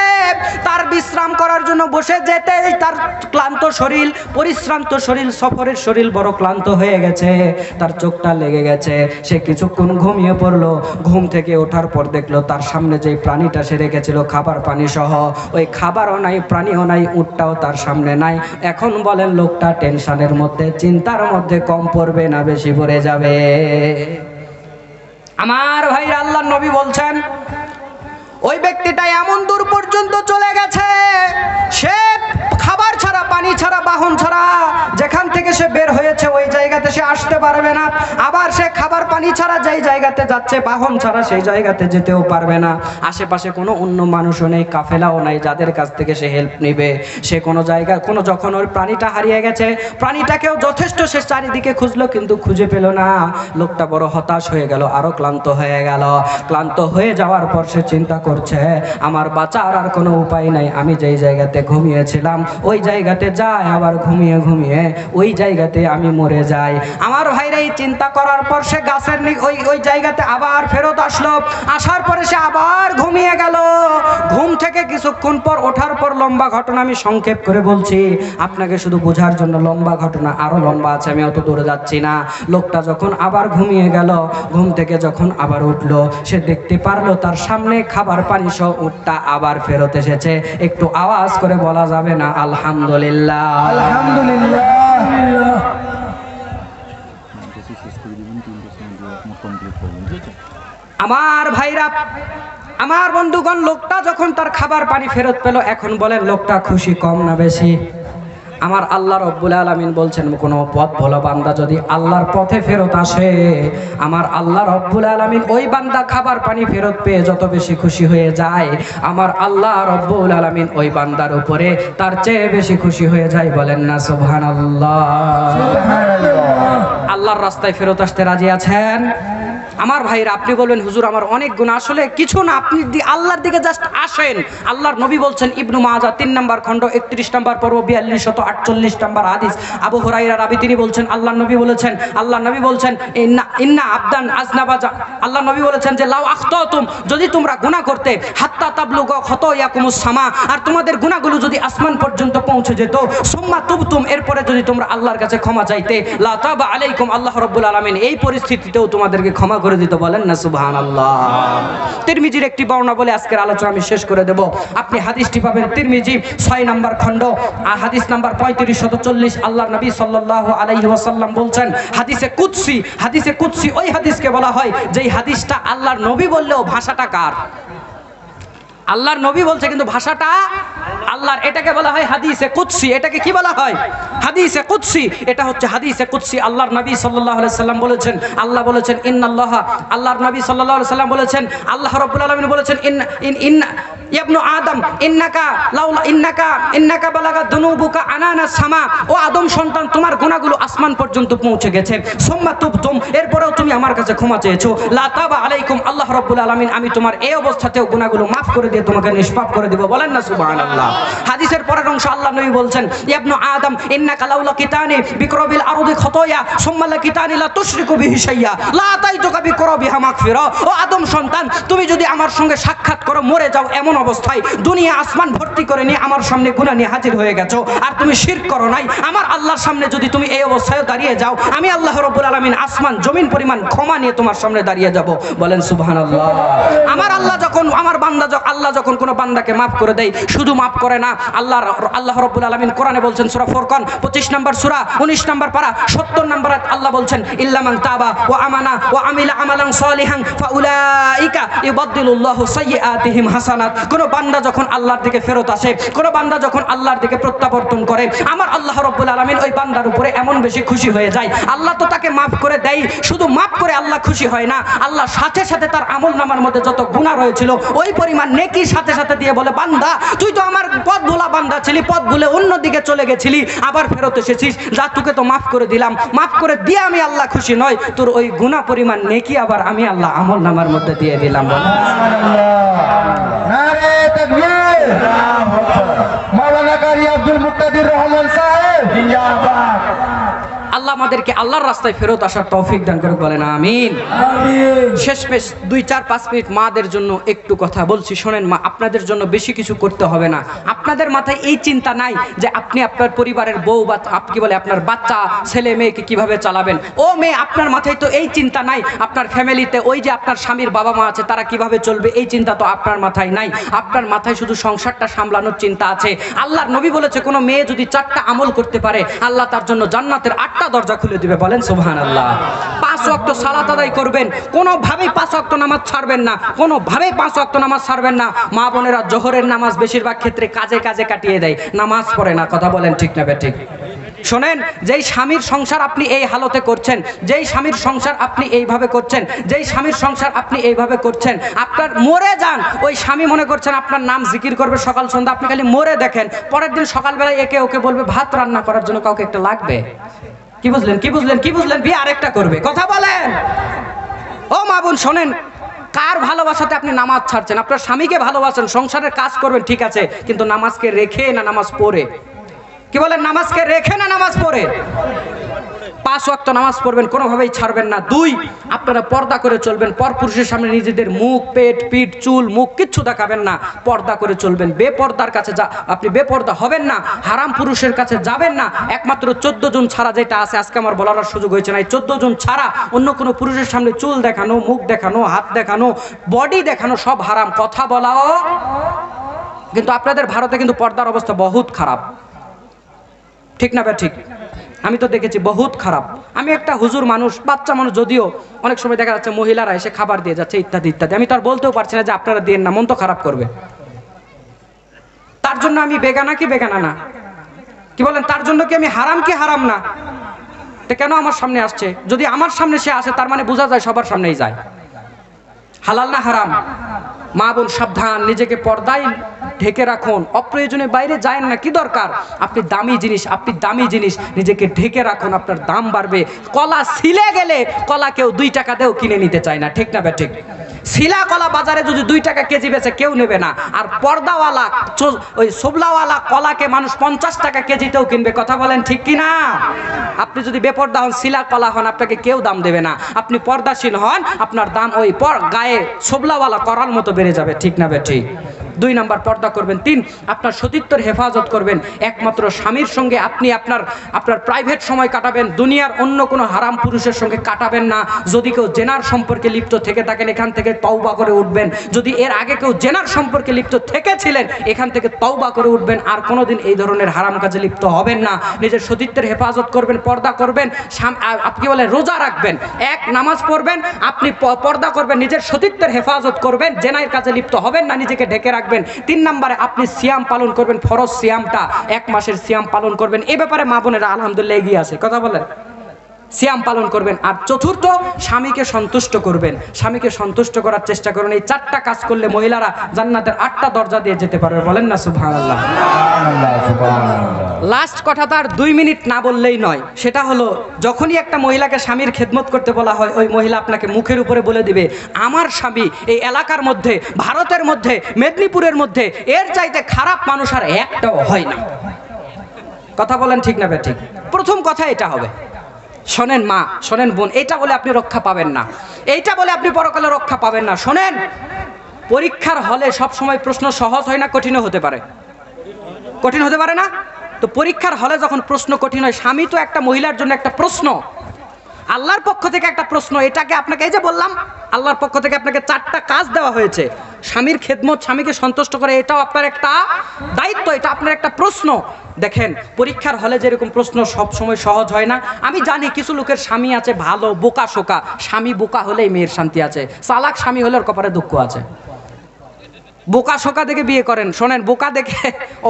তার বিশ্রাম করার জন্য বসে যেতেই তার ক্লান্ত শরীর, পরিশ্রান্ত শরীর, সফরের শরীর বড় ক্লান্ত হয়ে গেছে, তার চোখটা লেগে গেছে, সে কিছুক্ষণ ঘুমিয়ে পড়লো। ঘুম থেকে ওঠার পর দেখলো তার সামনে যে প্রাণীটা সে রেখেছিল খাবার পানি সহ, ওই খাবারও নাই, প্রাণীও নাই, উটটাও তার সামনে নাই। এখন বলেন লোকটা টেনশনের মধ্যে, চিন্তার মধ্যে কম পড়বে না বেশি পড়ে যাবে? আমার ভাইরা, আল্লাহর নবী বলছেন ওই ব্যক্তিটা এমন দূর পর্যন্ত চলে গেছে, সে খাবার ছাড়া, পানি ছাড়া, বাহন ছাড়া যেখান থেকে সে বের হয়েছে ওই জায়গাতে সে আসতে পারবে না। আবার সে খাবার পানি ছাড়া যেই জায়গাতে যাচ্ছে, বাহন ছাড়া সেই জায়গাতে যেতেও পারবে না। আশেপাশে কোনো অন্য মানুষও নেই, কাফেলাও নাই যাদের কাছ থেকে সে হেল্প নেবে। সে কোনো জায়গায় যখন ওর প্রাণীটা হারিয়ে গেছে, প্রাণীটাকেও যথেষ্ট সে চারিদিকে খুঁজলো, কিন্তু খুঁজে পেল না। লোকটা বড় হতাশ হয়ে গেল, আরো ক্লান্ত হয়ে গেল। ক্লান্ত হয়ে যাওয়ার পর সে চিন্তা করছে, আমার বাঁচার আর কোনো উপায় নাই, আমি যেই জায়গাতে ঘুমিয়েছিলাম ওই জায়গাতে যাই, আবার ঘুমিয়ে ঘুমিয়ে ওই জায়গাতে আমি মরে যাই। আমার ভাইরা, এই চিন্তা করার পর সে গাছের ওই জায়গাতে আবার ফেরত আসলো। আসার পরে সে আবার ঘুমিয়ে গেল। ঘুম থেকে কিছুক্ষণ পর ওঠার পর, লম্বা ঘটনা আমি সংক্ষেপ করে বলছি আপনাকে শুধু বোঝার জন্য, লম্বা ঘটনা আরো লম্বা আছে, আমি অত দূরে যাচ্ছি না। লোকটা যখন আবার ঘুমিয়ে গেল, ঘুম থেকে যখন আবার উঠলো, সে দেখতে পারলো তার সামনে খাবার পানি সহ উটটা আবার ফেরত এসেছে। একটু আওয়াজ করে বলা যাবে না আলহামদুলিল্লাহ? আলহামদুলিল্লাহ। আমার ভাইরা, আমার বন্ধুগণ, লোকটা যখন তার খাবার পানি ফেরত পেল, এখন বলেন লোকটা খুশি কম না বেশি? আমার আল্লাহ রব্বুল আলামিন বলছেন, কোনো পথ ভোলা বান্দা যদি আল্লাহর পথে ফেরত আসে, আমার আল্লাহ রব্বুল আলামিন ওই বান্দা খাবার পানি ফেরত পেয়ে যত বেশি খুশি হয়ে যায়, আমার আল্লাহ রব্বুল আলামিন ওই বান্দার উপরে তার চেয়ে বেশি খুশি হয়ে যায়। বলেন না সুবহানাল্লাহ? আল্লাহর রাস্তায় ফেরত আসতে রাজি আছেন? আমার ভাইরা, আপনি বলবেন হুজুর আমার অনেক গুণ, আসলে কিছু না, আপনি আল্লাহর দিকে জাস্ট আসেন। আল্লাহর নবী বলছেন, ইবনু মাজাহ 3 নম্বর খণ্ড 31 নম্বর পর্ব 4248 নম্বর হাদিস, আবু হুরায়রা রাবী, তিনি বলছেন আল্লাহর নবী বলছেন ইন্না আবদান আজনাবা, আল্লাহর নবী বলেছেন যে লাউ আখতাতুম, যদি তোমরা গুনাহ করতে, হাত্তা তাবলুগা খতায়াকুমুস সামা, আর তোমাদের গুনাহগুলো যদি আসমান পর্যন্ত পৌঁছে যেত, সুম্মা তুবতুম, এরপরে যদি তোমরা আল্লাহর কাছে ক্ষমা চাইতে, লা তাবা আলাইকুম, আল্লাহ রাব্বুল আলামিন এই পরিস্থিতিতেও তোমাদেরকে ক্ষমা করে দিত। বলেন না সুবহানাল্লাহ? তিরমিজির একটি বর্ণনা বলে আজকের আলোচনা আমি শেষ করে দেব। আপনি হাদিসটি পাবেন তিরমিজি 6 নম্বর খণ্ড হাদিস নাম্বার 3540। আল্লাহর নবী সাল্লাল্লাহু আলাইহি ওয়াসাল্লাম বলছেন, হাদিসে কুদসি ওই হাদিসকে বলা হয় যেই হাদিসটা আল্লাহর নবী বললেও ভাষাটা কার? আল্লাহর নবী বলছে কিন্তু ভাষাটা আল্লাহর। এটাকে বলা হয় হাদিসে কুদসি। এটাকে কি বলা হয়? হাদিসে কুদসি। এটা হচ্ছে হাদিসে কুদসি। আল্লাহর নবী সাল্লাল্লাহু আলাইহি সাল্লাম বলেছেন, আল্লাহ বলেছেন ইন্নাল্লাহ, আল্লাহর নবী সাল্লাল্লাহু আলাইহি সাল্লাম বলেছেন, আল্লাহ রাব্বুল আলামিন বলেছেন, ইন্না ইবনু আদম ইন্নাকা বালাগা দুনুবুকা আনানা সামা, ও আদম সন্তান তোমার গুনাহগুলো আসমান পর্যন্ত পৌঁছে গেছে, সুম্মা তুবতুম, এরপরেও তুমি আমার কাছে ক্ষমা চেয়েছো, লা তাবা আলাইকুম, আল্লাহ রাব্বুল আলামিন আমি তোমার এই অবস্থাতেও গুনাহগুলো মাফ করে দিয়ে তোমাকে নিষ্পাপ করে দিব। বলেন না সুবহানাল্লাহ? হাদিসের পরের অংশ আল্লাহ নবী বলছেন, ইবনু আদম ইন্নাকা লাউলা কিতানি বিকরাবিল আরদি খতায়া সুম্মা লা কিতানি লা তুশরিকু বিহি শাইয়া লা তাইতুকা বিকরাবিহা মাগফিরা, ও আদম সন্তান তুমি যদি আমার সঙ্গে সাক্ষাৎ করো মরে যাও, এমন অবস্থায় দুনিয়া আসমান ভর্তি করে নিয়ে আমার সামনে গুনাহ নিয়ে হাজির হয়ে গেছো, আর তুমি শিরক করো নাই, আমার আল্লাহর সামনে যদি তুমি এই অবস্থায় দাঁড়িয়ে যাও, আমি আল্লাহ রাব্বুল আলামিন আসমান জমিন পরিমাণ ক্ষমা নিয়ে তোমার সামনে দাঁড়িয়ে যাব। বলেন সুবহানাল্লাহ। আমার আল্লাহ যখন আল্লাহ যখন কোনো বান্দাকে মাফ করে দেয়, শুধু মাফ করে না, আল্লাহ রাব্বুল আলামিন কোরআনে বলছেন সূরা ফুরকান 25 নম্বর সূরা 19 নম্বর পারা 70 নম্বর আয়াত আল্লাহ বলছেন ইল্লা মান তাবা ওয়া আমানা ওয়া আমিলা আমালান সালিহান ফাউলাইকা ইউবাদদিলুল্লাহু সাইয়্যাতিহিম হাসানাত। কোন বান্দা যখন আল্লাহর দিকে ফেরত আসে, কোন বান্দা যখন আল্লাহর দিকে প্রত্যাবর্তন করে, আমার আল্লাহ রাব্বুল আলামিন ওই বান্দার উপরে এমন বেশি খুশি হয়ে যায়, আল্লাহ তো তাকে মাফ করে দেয়, শুধু মাফ করে আল্লাহ খুশি হয় না, আল্লাহ সাথে সাথে তার আমলনামার মধ্যে যত গুনাহ রয়েছিল ওই পরিমাণ নেকি সাথে সাথে দিয়ে বলে, বান্দা তুই তো আমার পথ ভোলা বান্দা ছিলি, পথ ভুলে অন্যদিকে চলে গেছিলি, আবার ফেরত এসেছিস, যা তোকে তো মাফ করে দিলাম, মাফ করে দিয়ে আমি আল্লাহ খুশি নয়, তোর ওই গুনাহ পরিমাণ নেকি আবার আমি আল্লাহ আমলনামার মধ্যে দিয়ে দিলাম। নারে তাকবীর, মাওলানা কারি আব্দুল মুক্তাদির রহমান সাহেব জিন্দাবাদ। আল্লাহ আমাদেরকে আল্লাহর রাস্তায় ফেরত আসার তৌফিক দান করে, বলেন আমিন। শেষ 2-4-5 মিনিট মাদের জন্য একটু কথা বলছি, শোনেন মা, আপনাদের জন্য বেশি কিছু করতে হবে না। আপনাদের মাথায় এই চিন্তা নাই যে আপনি আপনার পরিবারের বউ বা কি বলে আপনার বাচ্চা ছেলে মেয়েকে কিভাবে চালাবেন। ও মেয়ে, আপনার মাথায় তো এই চিন্তা নাই আপনার ফ্যামিলিতে ওই যে আপনার স্বামীর বাবা মা আছে তারা কিভাবে চলবে, এই চিন্তা তো আপনার মাথায় নাই। আপনার মাথায় শুধু সংসারটা সামলানোর চিন্তা আছে। আল্লাহর নবী বলেছে কোন মেয়ে যদি 4টা আমল করতে পারে, আল্লাহ তার জন্য জান্নাতের 8টা দরজা খুলে দিবে। বলেন সুবহানাল্লাহ। 5 ওয়াক্ত সালাত আদায় করবেন, কোনোভাবেই 5 ওয়াক্ত নামাজ ছাড়বেন না, কোনোভাবেই 5 ওয়াক্ত নামাজ ছাড়বেন না। মা বোনেরা জোহরের নামাজ বেশিরভাগ ক্ষেত্রে কাজে কাজে কাটিয়ে দেয়, নামাজ পড়ে না। কথা বলেন ঠিক না বেঠিক? শোনেন, যেই স্বামীর সংসার আপনি এই হালতে করছেন, যেই স্বামীর সংসার আপনি এইভাবে করছেন, যেই স্বামীর সংসার আপনি এইভাবে করছেন, আপনার মরে যান, ওই স্বামী মনে করছেন আপনার নাম জিকির করবে সকাল সন্ধ্যা, আপনি খালি মরে দেখেন, পরের দিন সকালবেলায় একে ওকে বলবে ভাত রান্না করার জন্য কাউকে একটা লাগবে। কি বুঝলেন? কি বুঝলেন? কি বুঝলেন? বিয়ে আরেকটা করবে। কথা বলেন। ও মা বোন শোনেন, কার ভালোবাসাতে আপনি নামাজ ছাড়ছেন? আপনার স্বামীকে ভালোবাসেন, সংসারের কাজ করবেন, ঠিক আছে, কিন্তু নামাজকে রেখে না নামাজ পড়ে? কি বলেন? নামাজকে রেখে না নামাজ পড়ে? 5 ওয়াক্ত নামাজ পড়বেন, কোনোভাবেই ছাড়বেন না। 2, আপনারা পর্দা করে চলবেন, পরপুরুষের সামনে নিজেদের মুখ, পেট, পিঠ, চুল, মুখ কিচ্ছু দেখাবেন না, পর্দা করে চলবেন। বেপর্দার কাছে আপনি বেপর্দা হবেন না, হারাম পুরুষের কাছে যাবেন না। একমাত্র 14 জন ছাড়া যেটা আছে, আজকে আমার বলার সুযোগ হয়েছে না, এই 14 জন ছাড়া অন্য কোনো পুরুষের সামনে চুল দেখানো, মুখ দেখানো, হাত দেখানো, বডি দেখানো সব হারাম। কথা বলাও, কিন্তু আপনাদের ভারতে কিন্তু পর্দার অবস্থা বহুত খারাপ, ঠিক না? ঠিক, আমি তো দেখেছি বহুত খারাপ। আমি একটা হুজুর মানুষ, বাচ্চা মানুষ, যদিও অনেক সময় দেখা যাচ্ছে মহিলারা এসে খাবার দিয়ে যাচ্ছে ইত্যাদি ইত্যাদি, আমি তো আর বলতেও পারছি না যে আপনারা দিয়েন না, মন তো খারাপ করবে। তার জন্য আমি বেগানা কি বেগানা না? কি বলেন? তার জন্য কি আমি হারাম কি হারাম না? তো কেন আমার সামনে আসছে? যদি আমার সামনে সে আসে তার মানে বোঝা যায় সবার সামনেই যায়। হালাল না হারাম? মা বোন সাবধান, নিজেকে পর্দায় ঢেকে রাখুন, অপ্রয়োজনে বাইরে যায় না। কি দরকার? আপনি দামি জিনিস নিজেকে ঢেকে রাখুন, আপনার দাম বাড়বে। কলা ছিলে গেলে কলা কেউ 2 টাকা দিয়েও কিনে নিতে চায় না, ঠিক না ঠিক? শিলা কলা বাজারে যদি 2 টাকা কেজি বেচে কেউ নেবে না, আর পর্দাওয়ালা ওই সোবলাওয়ালা কলাকে মানুষ 50 টাকা কেজিতেও কিনবে। কথা বলেন ঠিক কি না? আপনি যদি বেপর্দা হন, শিলা কলা হন, আপনাকে কেউ দাম দেবে না। আপনি পর্দাশীল হন, আপনার দাম ওই গায়ে সোবলাওয়ালা করার মতো বেড়ে যাবে, ঠিক না ঠিক? 2 নাম্বার পর্দা করবেন। 3, আপনার সতীত্বের হেফাজত করবেন। একমাত্র স্বামীর সঙ্গে আপনি আপনার প্রাইভেট সময় কাটাবেন, দুনিয়ার অন্য কোনো হারাম পুরুষের সঙ্গে কাটাবেন না। যদি কেউ জেনার সম্পর্কে লিপ্ত থেকে থাকেন, এখান থেকে তওবা করে উঠবেন। যদি এর আগে কেউ জেনার সম্পর্কে লিপ্ত থেকেছিলেন, এখান থেকে তওবা করে উঠবেন, আর কোনোদিন এই ধরনের হারাম কাজে লিপ্ত হবেন না। নিজের সতীত্বের হেফাজত করবেন, পর্দা করবেন, আপনি বলে রোজা রাখবেন, 1 নামাজ পড়বেন, আপনি পর্দা করবেন, নিজের সতীত্বের হেফাজত করবেন, জেনার কাজে লিপ্ত হবেন না, নিজেকে ঢেকে রাখবেন। 3 নম্বরে আপনি সিয়াম পালন করবেন, ফরজ সিয়ামটা 1 মাসের সিয়াম পালন করবেন। এই ব্যাপারে মা বোনেরা আলহামদুলিল্লাহ এগিয়ে আছে। কথা বলেন, সিয়াম পালন করবেন। আর 4র্থ, স্বামীকে সন্তুষ্ট করবেন, স্বামীকে সন্তুষ্ট করার চেষ্টা করুন। এই 4টা কাজ করলে মহিলারা জান্নাতের 8টা দরজা দিয়ে যেতে পারবে। বলেন না সুবহানাল্লাহ। লাস্ট কথা তার 2 মিনিট না বললেই নয়, সেটা হলো যখনই একটা মহিলাকে স্বামীর খেদমত করতে বলা হয়, ওই মহিলা আপনাকে মুখের উপরে বলে দিবে, আমার স্বামী এই এলাকার মধ্যে, ভারতের মধ্যে, মেদিনীপুরের মধ্যে এর চাইতে খারাপ মানুষ আর একটাও হয় না। কথা বলেন ঠিক না ঠিক? প্রথম কথা এটা হবে। শোনেন মা, শোনেন বোন, এইটা বলে আপনি রক্ষা পাবেন না, এইটা বলে আপনি পরকালে রক্ষা পাবেন না। শোনেন, পরীক্ষার হলে সব সময় প্রশ্ন সহজ হয় না, কঠিনও হতে পারে? কঠিন হতে পারে না? তো পরীক্ষার হলে যখন প্রশ্ন কঠিন হয়, স্বামী তো একটা মহিলার জন্য একটা প্রশ্ন, আল্লাহর পক্ষ থেকে একটা প্রশ্ন। এটাকে আপনাকে, এই যে বললাম আল্লাহর পক্ষ থেকে আপনাকে 4টা কাজ দেওয়া হয়েছে, স্বামীর খেদমত, স্বামীকে সন্তুষ্ট করে, এটাও আপনার একটা দায়িত্ব, এটা আপনার একটা প্রশ্ন। দেখেন পরীক্ষার হলে যেরকম প্রশ্ন সব সময় সহজ হয় না। আমি জানি কিছু লোকের স্বামী আছে ভালো বোকা শোকা, স্বামী বোকা হলেই মেয়ের শান্তি আছে, চালাক স্বামী হলে ওর কপালে দুঃখ আছে। বোকা শোকা দেখে বিয়ে করেন, শোনেন বোকা দেখে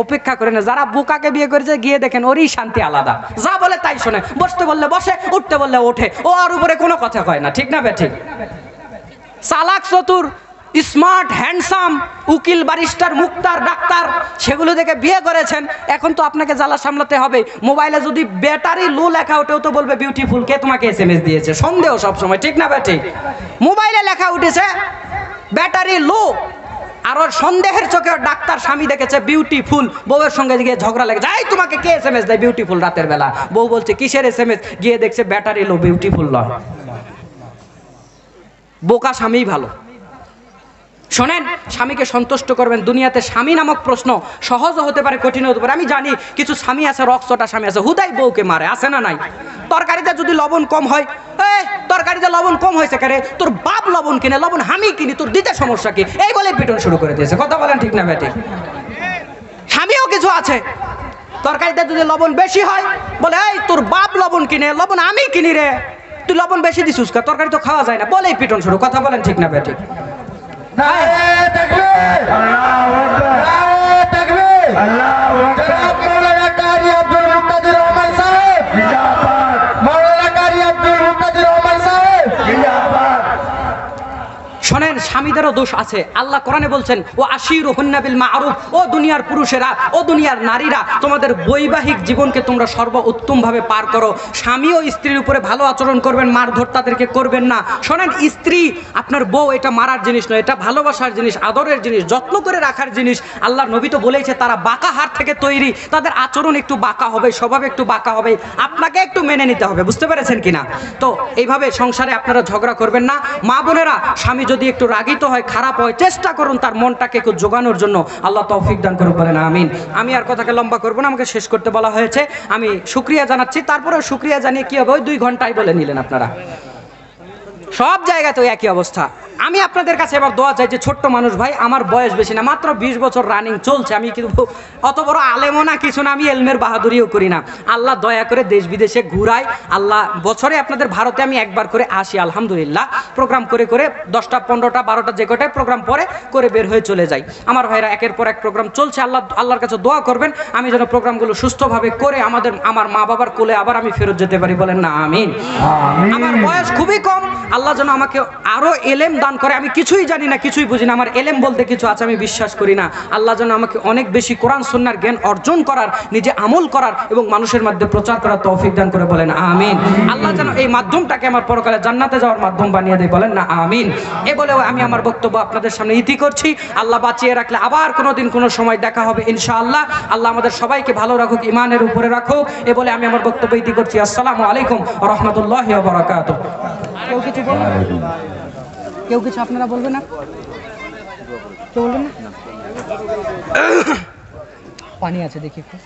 অপেক্ষা করেন না, যারা বোকাকে বিয়ে করেছে গিয়ে দেখেন ওরই শান্তি আলাদা, যা বলে তাই শোনে, বসতে বললে বসে, উঠতে বললে ওঠে, ও আর উপরে কোনো কথা কয় না, ঠিক না বে ঠিক? চালাক চতুর স্মার্ট হ্যান্ডসাম উকিল ব্যারিস্টার মুক্তার ডাক্তার সেগুলো দেখে বিয়ে করেছেন, এখন তো আপনাকে জ্বালা সামলাতে হবে। মোবাইলে যদি ব্যাটারি লো লেখা ওঠেও তো বলবে বিউটিফুল, কে তোমাকে SMS দিয়েছে, সন্দেহ সব সময়, ঠিক না বে ঠিক? মোবাইলে লেখা উঠেছে ব্যাটারি লো, আর ওর সন্দেহের চোখে ডাক্তার স্বামী দেখেছে বিউটিফুল, বউয়ের সঙ্গে গিয়ে ঝগড়া লেগে যায়, তোমাকে কে SMS দেয় বিউটিফুল রাতের বেলা? বউ বলছে কিসের SMS, গিয়ে দেখছে ব্যাটারি লো, বিউটিফুল নয়। বোকা স্বামী ভালো। শোনেন, স্বামীকে সন্তুষ্ট করবেন। দুনিয়াতে স্বামী নামক প্রশ্ন সহজও হতে পারে, কঠিন হতে পারে। আমি জানি কিছু স্বামী আছে, রক্তটা স্বামী আছে, হুদাই বউকে মারে, আছে না নাই? তরকারিতে যদি লবণ কম হয়, তরকারিতে লবণ কম হয়েছে কেন, তোর বাপ লবণ কিনে, লবণ আমি কিনি, তোর দিতে সমস্যা কি, এই বলে পিটন শুরু করে দিয়েছে। কথা বলেন ঠিক না বেটি? স্বামীও কিছু আছে, তরকারিতে যদি লবণ বেশি হয় বলে এই তোর বাপ লবণ কিনে, লবণ আমি কিনি রে, তুই লবণ বেশি দিছিস, তরকারি তো খাওয়া যায় না, বলেই পিটন শুরু। কথা বলেন ঠিক না বেটি? নারে তাকবীর, আল্লাহু আকবার, নারে তাকবীর, আল্লাহু আকবার। মাওলানা কারি আব্দুল মুক্তাদির রহমান সাহেব জিন্দাবাদ, মাওলানা কারি আব্দুল মুক্তাদির রহমান সাহেব জিন্দাবাদ। শোনেন, স্বামীদেরও দোষ আছে। আল্লাহ কোরআনে বলছেন ও আশিরুহুন্না বিল মারুফ, ও দুনিয়ার পুরুষেরা, ও দুনিয়ার নারীরা, তোমাদের বৈবাহিক জীবনকে তোমরা সর্বোত্তম ভাবে পার করো। স্বামী ও স্ত্রীর উপরে ভালো আচরণ করবেন, মারধর তাদেরকে করবেন না। শোনেন, স্ত্রী আপনার বউ, এটা মারার জিনিস নয়, এটা ভালোবাসার জিনিস, আদরের জিনিস, যত্ন করে রাখার জিনিস। আল্লাহর নবী তো বলেছে তারা বাঁকা হাড় থেকে তৈরি, তাদের আচরণ একটু বাঁকা হবে, স্বভাব একটু বাঁকা হবে, আপনাকে একটু মেনে নিতে হবে। বুঝতে পেরেছেন কিনা? তো এইভাবে সংসারে আপনারা ঝগড়া করবেন না। মা বোনেরা, স্বামী যদি একটু রাগিত হয়, খারাপ হয়, চেষ্টা করুন তার মনটাকে একটু জোগানোর জন্য। আল্লাহ তৌফিক দান করুন, বলেন আমিন। আমি আর কথাকে লম্বা করবো না, আমাকে শেষ করতে বলা হয়েছে। আমি শুকরিয়া জানাচ্ছি, তারপরেও শুকরিয়া জানিয়ে কি হবে, ওই 2 ঘন্টায় বলে নিলেন আপনারা। সব জায়গাতে একই অবস্থা। আমি আপনাদের কাছে এবার দোয়া চাই যে ছোট্ট মানুষ ভাই, আমার বয়স বেশি না, মাত্র 20 বছর রানিং চলছে। আমি কিন্তু অত বড় আলেমও না, কিছু না, আমি এলমের বাহাদুরিও করি না। আল্লাহ দয়া করে দেশ বিদেশে ঘুরাই। আল্লাহ বছরে আপনাদের ভারতে আমি একবার করে আসি, আলহামদুলিল্লাহ। প্রোগ্রাম করে করে 10টা 15টা 12টা যে কটায় প্রোগ্রাম পরে করে বের হয়ে চলে যাই। আমার ভাইরা একের পর এক প্রোগ্রাম চলছে। আল্লাহর কাছে দোয়া করবেন আমি যেন প্রোগ্রামগুলো সুস্থভাবে করে আমার মা বাবার কোলে আবার আমি ফেরত যেতে পারি, বলেন না আমিন। আমার বয়স খুবই কম, আল্লাহ যেন আমাকে আরো এলেম দান করে। আমি কিছুই জানি না, কিছুই বুঝি না, আমার এলেম বলতে কিছু আছে আমি বিশ্বাস করি না। আল্লাহ যেন আমাকে অনেক বেশি কোরআন সুন্নাহর জ্ঞান অর্জন করার, নিজে আমল করার এবং মানুষের মধ্যে প্রচার করার তৌফিক দান করে, বলেন আমিন। আল্লাহ যেন এই মাধ্যমটাকে আমার পরকালে জান্নাতে যাওয়ার মাধ্যম বানিয়ে দেয়, বলেন না আমিন। এ বলেও আমি আমার বক্তব্য আপনাদের সামনে ইতি করছি। আল্লাহ বাঁচিয়ে রাখলে আবার কোনোদিন কোনো সময় দেখা হবে ইনশাআল্লাহ। আল্লাহ আমাদের সবাইকে ভালো রাখুক, ইমানের উপরে রাখুক। এ বলে আমি আমার বক্তব্য ইতি করছি। আসসালামু আলাইকুম ওয়া রাহমাতুল্লাহি ওয়া বারাকাতুহু। কেউ কিছু বলবেন? কেউ কিছু আপনারা বলবেন না? কেউ বলবেন না? পানি আছে দেখি একটু।